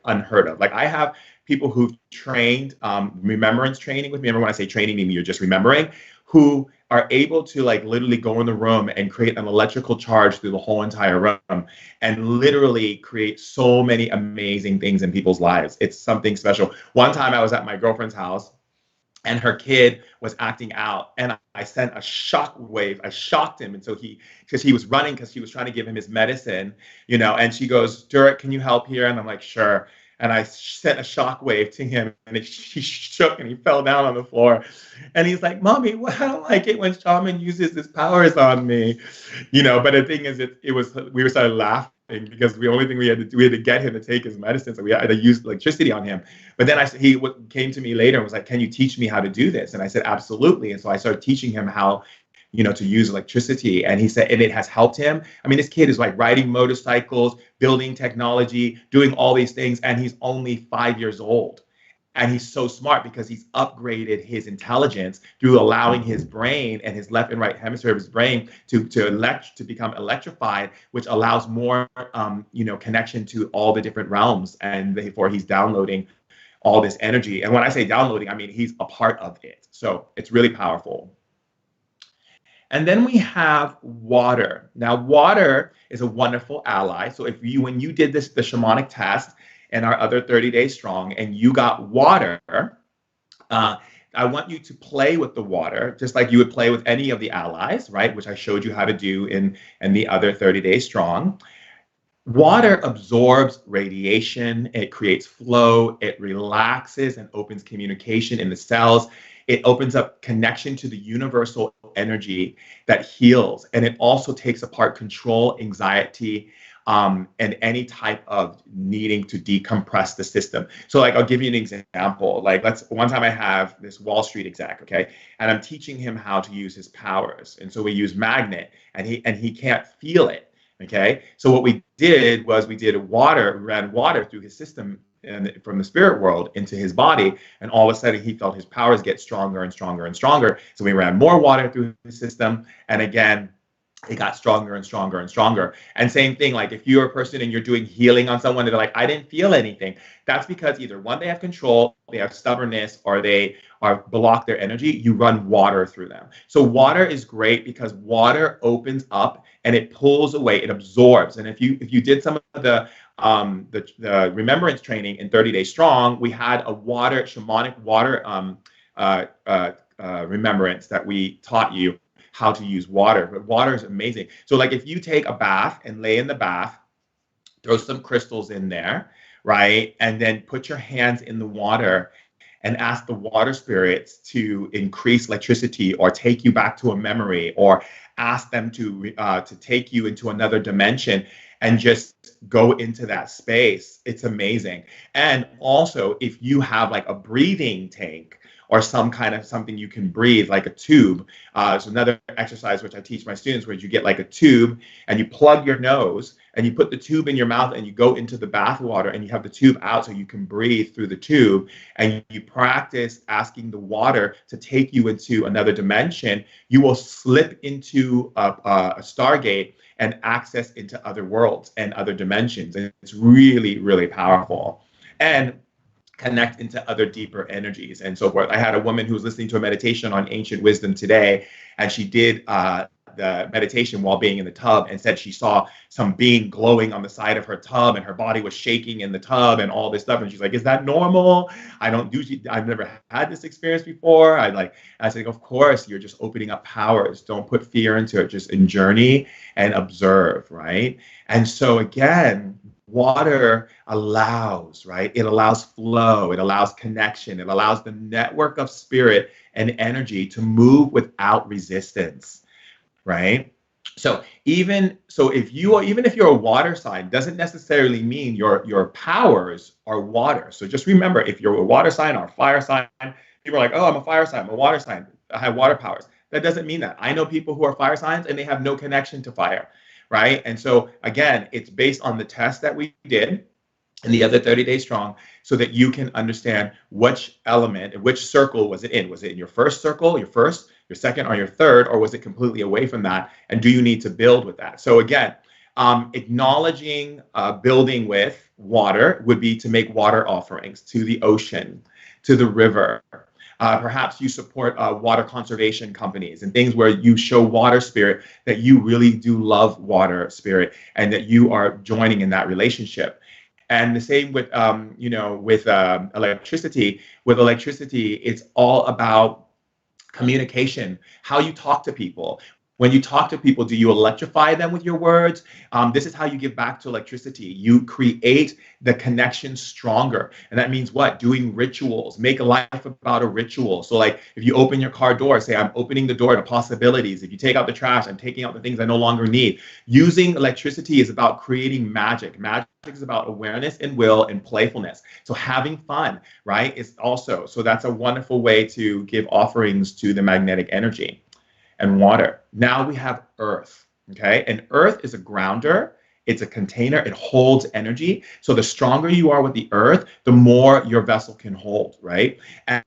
unheard of. Like I have people who've trained remembrance training with me. Remember when I say training, you're just remembering, who are able to like literally go in the room and create an electrical charge through the whole entire room and literally create so many amazing things in people's lives. It's something special. One time I was at my girlfriend's house and her kid was acting out and I sent a shock wave. I shocked him. And so because he was running, because he was trying to give him his medicine, and she goes, "Durek, can you help here?" And I'm like, "Sure." And I sent a shock wave to him and he shook and he fell down on the floor. And he's like, "Mommy, I don't like it when shaman uses his powers on me." But the thing is, we were started laughing because the only thing we had to get him to take his medicine. So we had to use electricity on him. But then he came to me later and was like, "Can you teach me how to do this?" And I said, "Absolutely." And so I started teaching him how to use electricity. And he said, and it has helped him. I mean, this kid is like riding motorcycles, building technology, doing all these things. And he's only 5 years old. And he's so smart because he's upgraded his intelligence through allowing his brain and his left and right hemisphere of his brain to become electrified, which allows more, connection to all the different realms. And therefore he's downloading all this energy. And when I say downloading, I mean, he's a part of it. So it's really powerful. And then we have water. Now, water is a wonderful ally. So when you did the shamanic test and our other 30 Days Strong, and you got water, I want you to play with the water, just like you would play with any of the allies, right? Which I showed you how to do in the other 30 Days Strong. Water absorbs radiation, it creates flow, it relaxes and opens communication in the cells. It opens up connection to the universal energy that heals. And it also takes apart control, anxiety, and any type of needing to decompress the system. So like, I'll give you an example. Like one time I have this Wall Street exec, okay? And I'm teaching him how to use his powers. And so we use magnet and he can't feel it. Okay, so what we did was we ran water through his system and from the spirit world into his body, and all of a sudden he felt his powers get stronger and stronger and stronger. So we ran more water through his system, and again, it got stronger and stronger and stronger. And same thing, like if you're a person and you're doing healing on someone and they're like, "I didn't feel anything," that's because either one, they have control, they have stubbornness, or they are block their energy. You run water through them. So water is great because water opens up and it pulls away, it absorbs. And if you did some of the remembrance training in 30 Days Strong, we had a shamanic water remembrance that we taught you how to use water. But water is amazing. So like if you take a bath and lay in the bath, throw some crystals in there, right? And then put your hands in the water and ask the water spirits to increase electricity or take you back to a memory or ask them to take you into another dimension. and just go into that space. It's amazing. And also, if you have like a breathing tank or some kind of something you can breathe, like a tube. So another exercise which I teach my students, where you get like a tube and you plug your nose and you put the tube in your mouth and you go into the bath water and you have the tube out so you can breathe through the tube, and you practice asking the water to take you into another dimension. You will slip into a stargate and access into other worlds and other dimensions. And it's really, really powerful. And connect into other deeper energies and so forth. I had a woman who was listening to a meditation on ancient wisdom today, and she did the meditation while being in the tub, and said she saw some being glowing on the side of her tub, and her body was shaking in the tub and all this stuff. And she's like, "Is that normal? I've never had this experience before." I said, "Of course, you're just opening up powers. Don't put fear into it. Just journey and observe, right?" And so again, water allows, right? It allows flow, it allows connection, it allows the network of spirit and energy to move without resistance, right? So even if you're a water sign, doesn't necessarily mean your powers are water. So just remember, if you're a water sign or a fire sign, people are like, "Oh, I'm a fire sign, I'm a water sign, I have water powers." That doesn't mean that. I know people who are fire signs and they have no connection to fire. Right. And so, again, it's based on the test that we did in the other 30 Days Strong, so that you can understand which element and which circle was it in. Was it in your first circle, your first, your second, or your third, or was it completely away from that? And do you need to build with that? So again, acknowledging building with water would be to make water offerings to the ocean, to the river. Perhaps you support water conservation companies and things where you show water spirit, that you really do love water spirit and that you are joining in that relationship. And the same with, with electricity. With electricity, it's all about communication, how you talk to people. When you talk to people, do you electrify them with your words? This is how you give back to electricity. You create the connection stronger. And that means what? Doing rituals. Make a life about a ritual. So like if you open your car door, say, "I'm opening the door to possibilities." If you take out the trash, "I'm taking out the things I no longer need." Using electricity is about creating magic. Magic is about awareness and will and playfulness. So having fun, right, is also, so that's a wonderful way to give offerings to the magnetic energy. And water. Now we have earth, okay? And earth is a grounder. It's a container. It holds energy. So the stronger you are with the earth, the more your vessel can hold, right?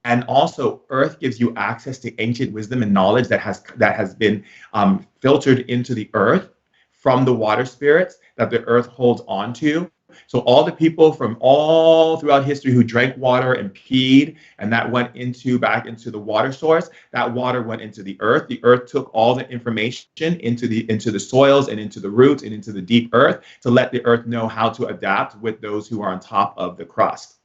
And also, earth gives you access to ancient wisdom and knowledge that has been filtered into the earth from the water spirits that the earth holds on to. So all the people from all throughout history who drank water and peed, and that went back into the water source, that water went into the earth. The earth took all the information into the soils and into the roots and into the deep earth to let the earth know how to adapt with those who are on top of the crust,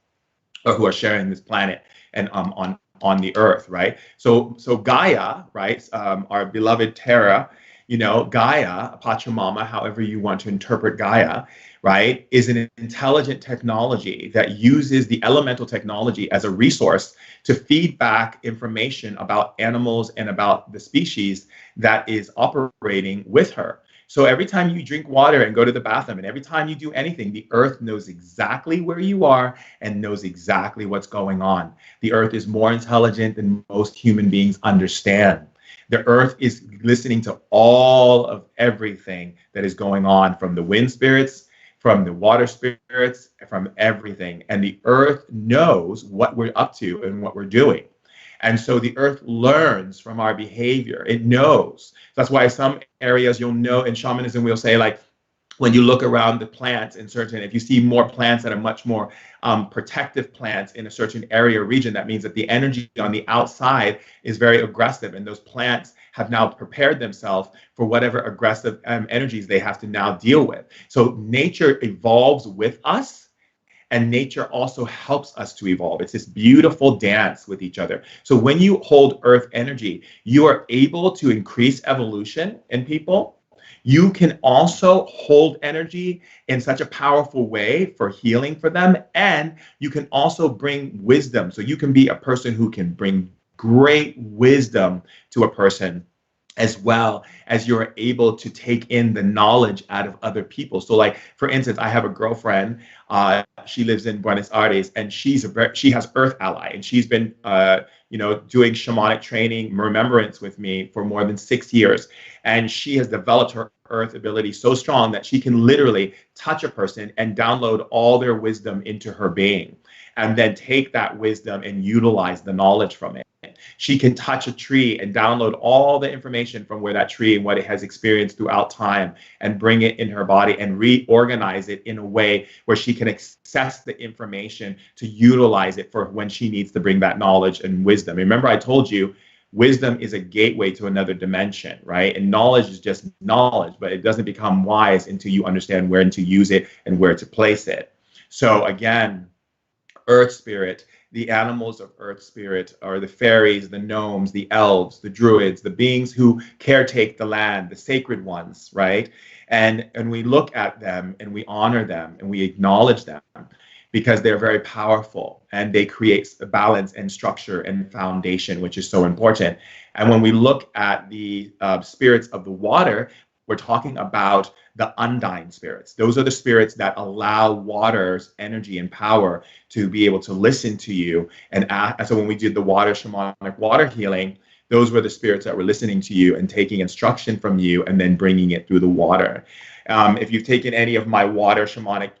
or who are sharing this planet and on the earth, right? So Gaia, right, our beloved Terra, Gaia, Pachamama, however you want to interpret Gaia, right, is an intelligent technology that uses the elemental technology as a resource to feed back information about animals and about the species that is operating with her. So every time you drink water and go to the bathroom, and every time you do anything, the earth knows exactly where you are and knows exactly what's going on. The earth is more intelligent than most human beings understand. The earth is listening to all of everything that is going on, from the wind spirits, from the water spirits, from everything. And the earth knows what we're up to and what we're doing. And so the earth learns from our behavior. It knows. That's why some areas you'll know in shamanism, we'll say, like, when you look around the plants in certain, if you see more plants that are much more protective plants in a certain area or region, that means that the energy on the outside is very aggressive, and those plants have now prepared themselves for whatever aggressive energies they have to now deal with. So nature evolves with us, and nature also helps us to evolve. It's this beautiful dance with each other. So when you hold earth energy, you are able to increase evolution in people. You can also hold energy in such a powerful way for healing for them. And you can also bring wisdom. So you can be a person who can bring great wisdom to a person as well as you're able to take in the knowledge out of other people. So, like for instance, I have a girlfriend. She lives in Buenos Aires, and she has Earth Ally, and she's been doing shamanic training, remembrance with me for more than 6 years, and she has developed her Earth ability so strong that she can literally touch a person and download all their wisdom into her being, and then take that wisdom and utilize the knowledge from it. She can touch a tree and download all the information from where that tree and what it has experienced throughout time and bring it in her body and reorganize it in a way where she can access the information to utilize it for when she needs to bring that knowledge and wisdom. Remember, I told you, wisdom is a gateway to another dimension, right? And knowledge is just knowledge, but it doesn't become wise until you understand where to use it and where to place it. So again, Earth Spirit, the animals of Earth Spirit are the fairies, the gnomes, the elves, the druids, the beings who caretake the land, the sacred ones, right? And we look at them and we honor them and we acknowledge them because they're very powerful and they create a balance and structure and foundation, which is so important. And when we look at the spirits of the water, we're talking about the undying spirits. Those are the spirits that allow water's energy and power to be able to listen to you. And so when we did the water shamanic water healing, those were the spirits that were listening to you and taking instruction from you and then bringing it through the water. If you've taken any of my water shamanic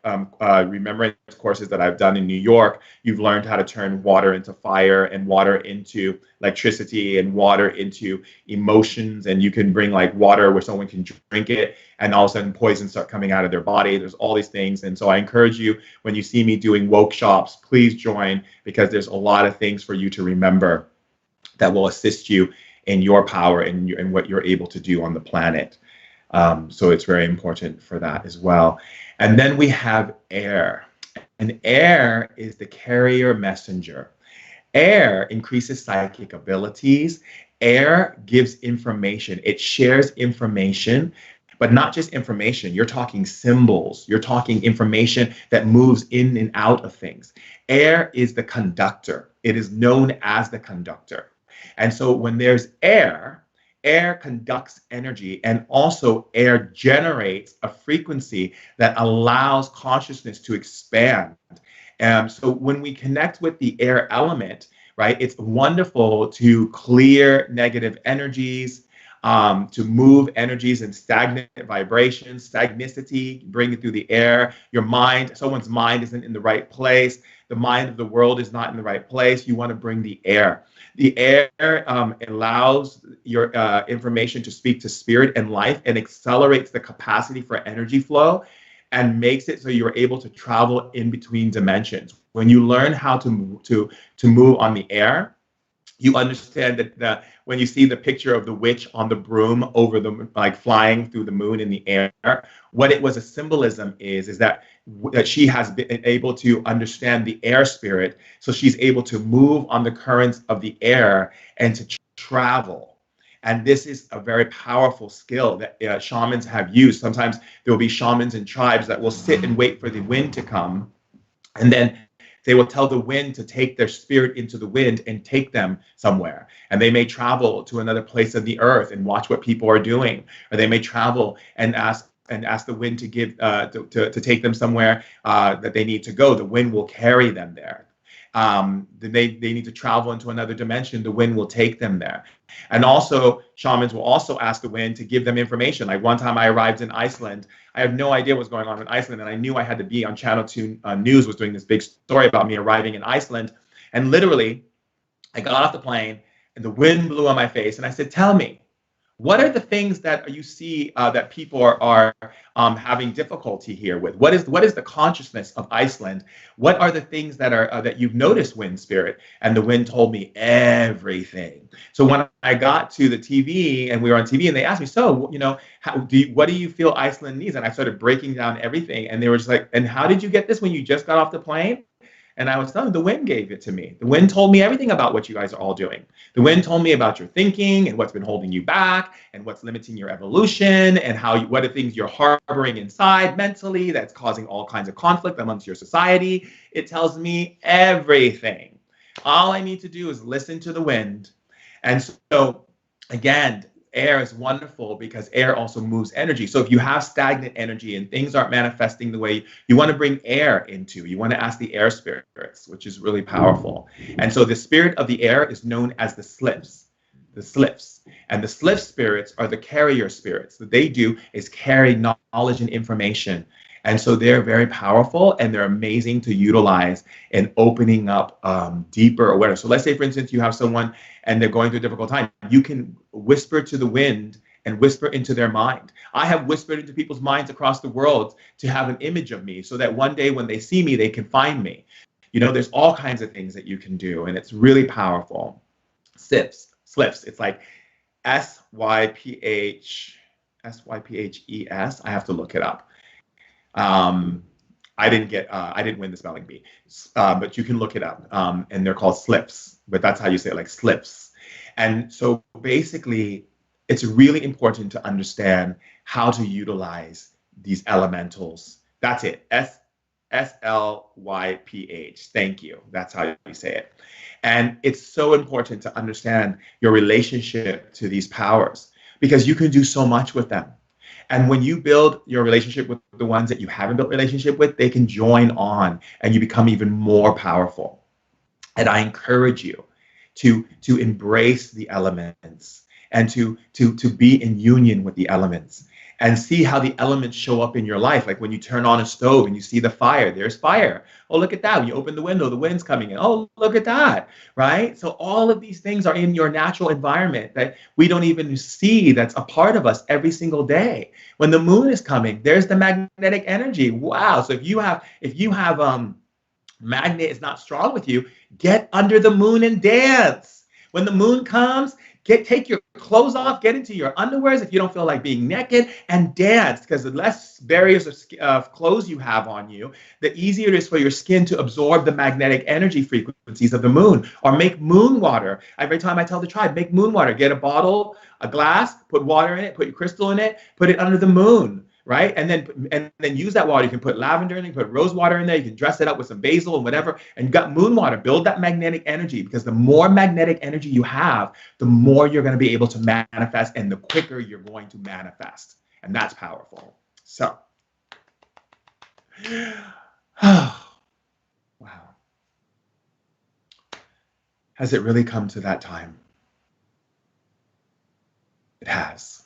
remembrance courses that I've done in New York, you've learned how to turn water into fire and water into electricity and water into emotions. And you can bring like water where someone can drink it and all of a sudden poison start coming out of their body. There's all these things. And so I encourage you, when you see me doing workshops, please join, because there's a lot of things for you to remember that will assist you in your power and what you're able to do on the planet. So it's very important for that as well. And then we have air. And air is the carrier messenger. Air increases psychic abilities. Air gives information. It shares information, but not just information. You're talking symbols. You're talking information that moves in and out of things. Air is the conductor. It is known as the conductor. And so when there's air, air conducts energy, and also air generates a frequency that allows consciousness to expand. So when we connect with the air element, right, it's wonderful to clear negative energies, to move energies and stagnant vibrations, stagnicity, bring it through the air. Your mind, someone's mind isn't in the right place. The mind of the world is not in the right place. You want to bring the air. The air allows your information to speak to spirit and life and accelerates the capacity for energy flow and makes it so you're able to travel in between dimensions. When you learn how to move on the air, you understand that when you see the picture of the witch on the broom over the, like flying through the moon in the air, what it was a symbolism is that she has been able to understand the air spirit. So she's able to move on the currents of the air and to travel. And this is a very powerful skill that shamans have used. Sometimes there will be shamans and tribes that will sit and wait for the wind to come. And then they will tell the wind to take their spirit into the wind and take them somewhere. And they may travel to another place of the earth and watch what people are doing. Or they may travel and ask the wind to give to take them somewhere that they need to go. The wind will carry them there. They need to travel into another dimension. The wind will take them there. And also, shamans will also ask the wind to give them information. Like one time I arrived in Iceland. I had no idea what was going on in Iceland, and I knew I had to be on Channel 2 News was doing this big story about me arriving in Iceland. And literally, I got off the plane, and the wind blew on my face, and I said, tell me, what are the things that you see that people are having difficulty here with? What is the consciousness of Iceland? What are the things that are that you've noticed, wind spirit? And the wind told me everything. So when I got to the TV and we were on TV and they asked me, so what do you feel Iceland needs? And I started breaking down everything, and they were just like, and how did you get this when you just got off the plane? And I was telling them, the wind gave it to me. The wind told me everything about what you guys are all doing. The wind told me about your thinking and what's been holding you back and what's limiting your evolution and what are things you're harboring inside mentally that's causing all kinds of conflict amongst your society. It tells me everything. All I need to do is listen to the wind. And so, again, air is wonderful because air also moves energy. So if you have stagnant energy and things aren't manifesting the way you want to bring air into, you want to ask the air spirits, which is really powerful. And so the spirit of the air is known as the slips. The slips. And the slip spirits are the carrier spirits. What they do is carry knowledge and information. And so they're very powerful and they're amazing to utilize in opening up deeper awareness. So let's say, for instance, you have someone and they're going through a difficult time. You can whisper to the wind and whisper into their mind. I have whispered into people's minds across the world to have an image of me so that one day when they see me, they can find me. You know, there's all kinds of things that you can do, and it's really powerful. Slips. It's like Syphes. I have to look it up. I didn't win the spelling bee, but you can look it up. And they're called slips, but that's how you say it, like slips. And so basically, it's really important to understand how to utilize these elementals. That's it. Syphes. Thank you. That's how you say it. And it's so important to understand your relationship to these powers because you can do so much with them. And when you build your relationship with the ones that you haven't built relationship with, they can join on and you become even more powerful. And I encourage you to embrace the elements and to be in union with the elements and see how the elements show up in your life. Like when you turn on a stove and you see the fire, there's fire. Oh, look at that. When you open the window, the wind's coming in. Oh, look at that, right? So all of these things are in your natural environment that we don't even see, that's a part of us every single day. When the moon is coming, there's the magnetic energy. Wow. So if you have magnet is not strong with you, get under the moon and dance. When the moon comes, take your clothes off, get into your underwears if you don't feel like being naked, and dance, because the less barriers of clothes you have on you, the easier it is for your skin to absorb the magnetic energy frequencies of the moon. Or make moon water. Every time I tell the tribe, make moon water. Get a bottle, a glass, put water in it, put your crystal in it, put it under the moon. Right? And then use that water. You can put lavender in it, you can put rose water in there, you can dress it up with some basil and whatever, and you got moon water. Build that magnetic energy, because the more magnetic energy you have, the more you're going to be able to manifest and the quicker you're going to manifest. And that's powerful. So, wow. Has it really come to that time? It has.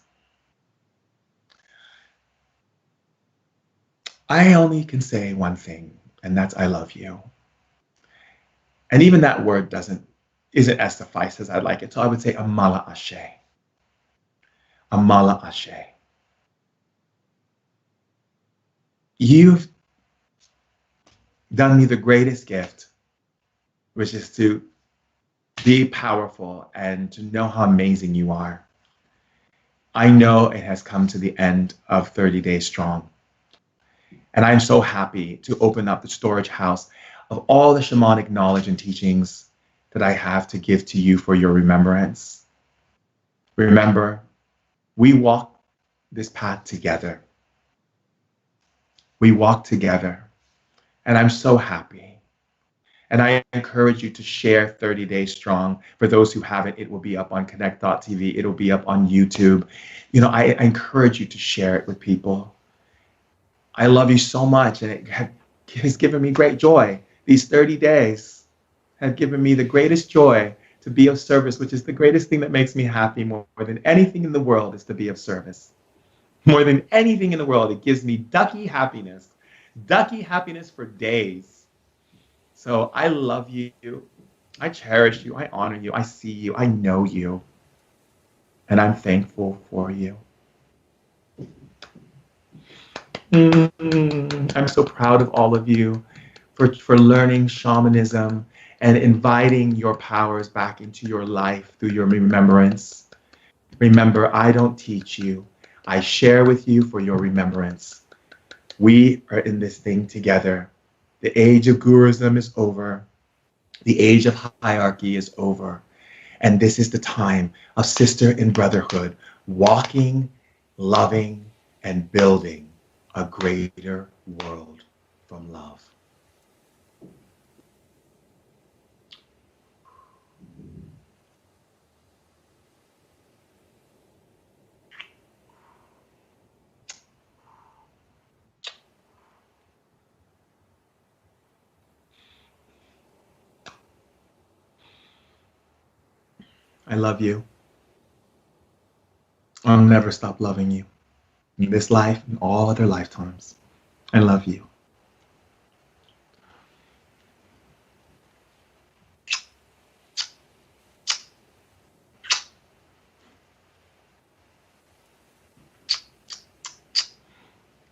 I only can say one thing, and that's I love you. And even that word isn't as suffice as I'd like it. So I would say Amala Ashe. Amala Ashe. You've done me the greatest gift, which is to be powerful and to know how amazing you are. I know it has come to the end of 30 Days Strong. And I'm so happy to open up the storage house of all the shamanic knowledge and teachings that I have to give to you for your remembrance. Remember, we walk this path together. We walk together. And I'm so happy. And I encourage you to share 30 Days Strong. For those who haven't, it will be up on Connect.tv. It'll be up on YouTube. You know, I encourage you to share it with people. I love you so much, and it has given me great joy. These 30 days have given me the greatest joy to be of service, which is the greatest thing that makes me happy more than anything in the world, is to be of service. More than anything in the world, it gives me ducky happiness for days. So I love you. I cherish you. I honor you. I see you. I know you. And I'm thankful for you. I'm so proud of all of you for learning shamanism and inviting your powers back into your life through your remembrance. Remember, I don't teach you. I share with you for your remembrance. We are in this thing together. The age of guruism is over. The age of hierarchy is over. And this is the time of sister and brotherhood, walking, loving, and building a greater world from love. I love you. I'll never stop loving you. In this life and all other lifetimes. I love you.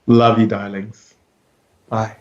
Love you, darlings. Bye.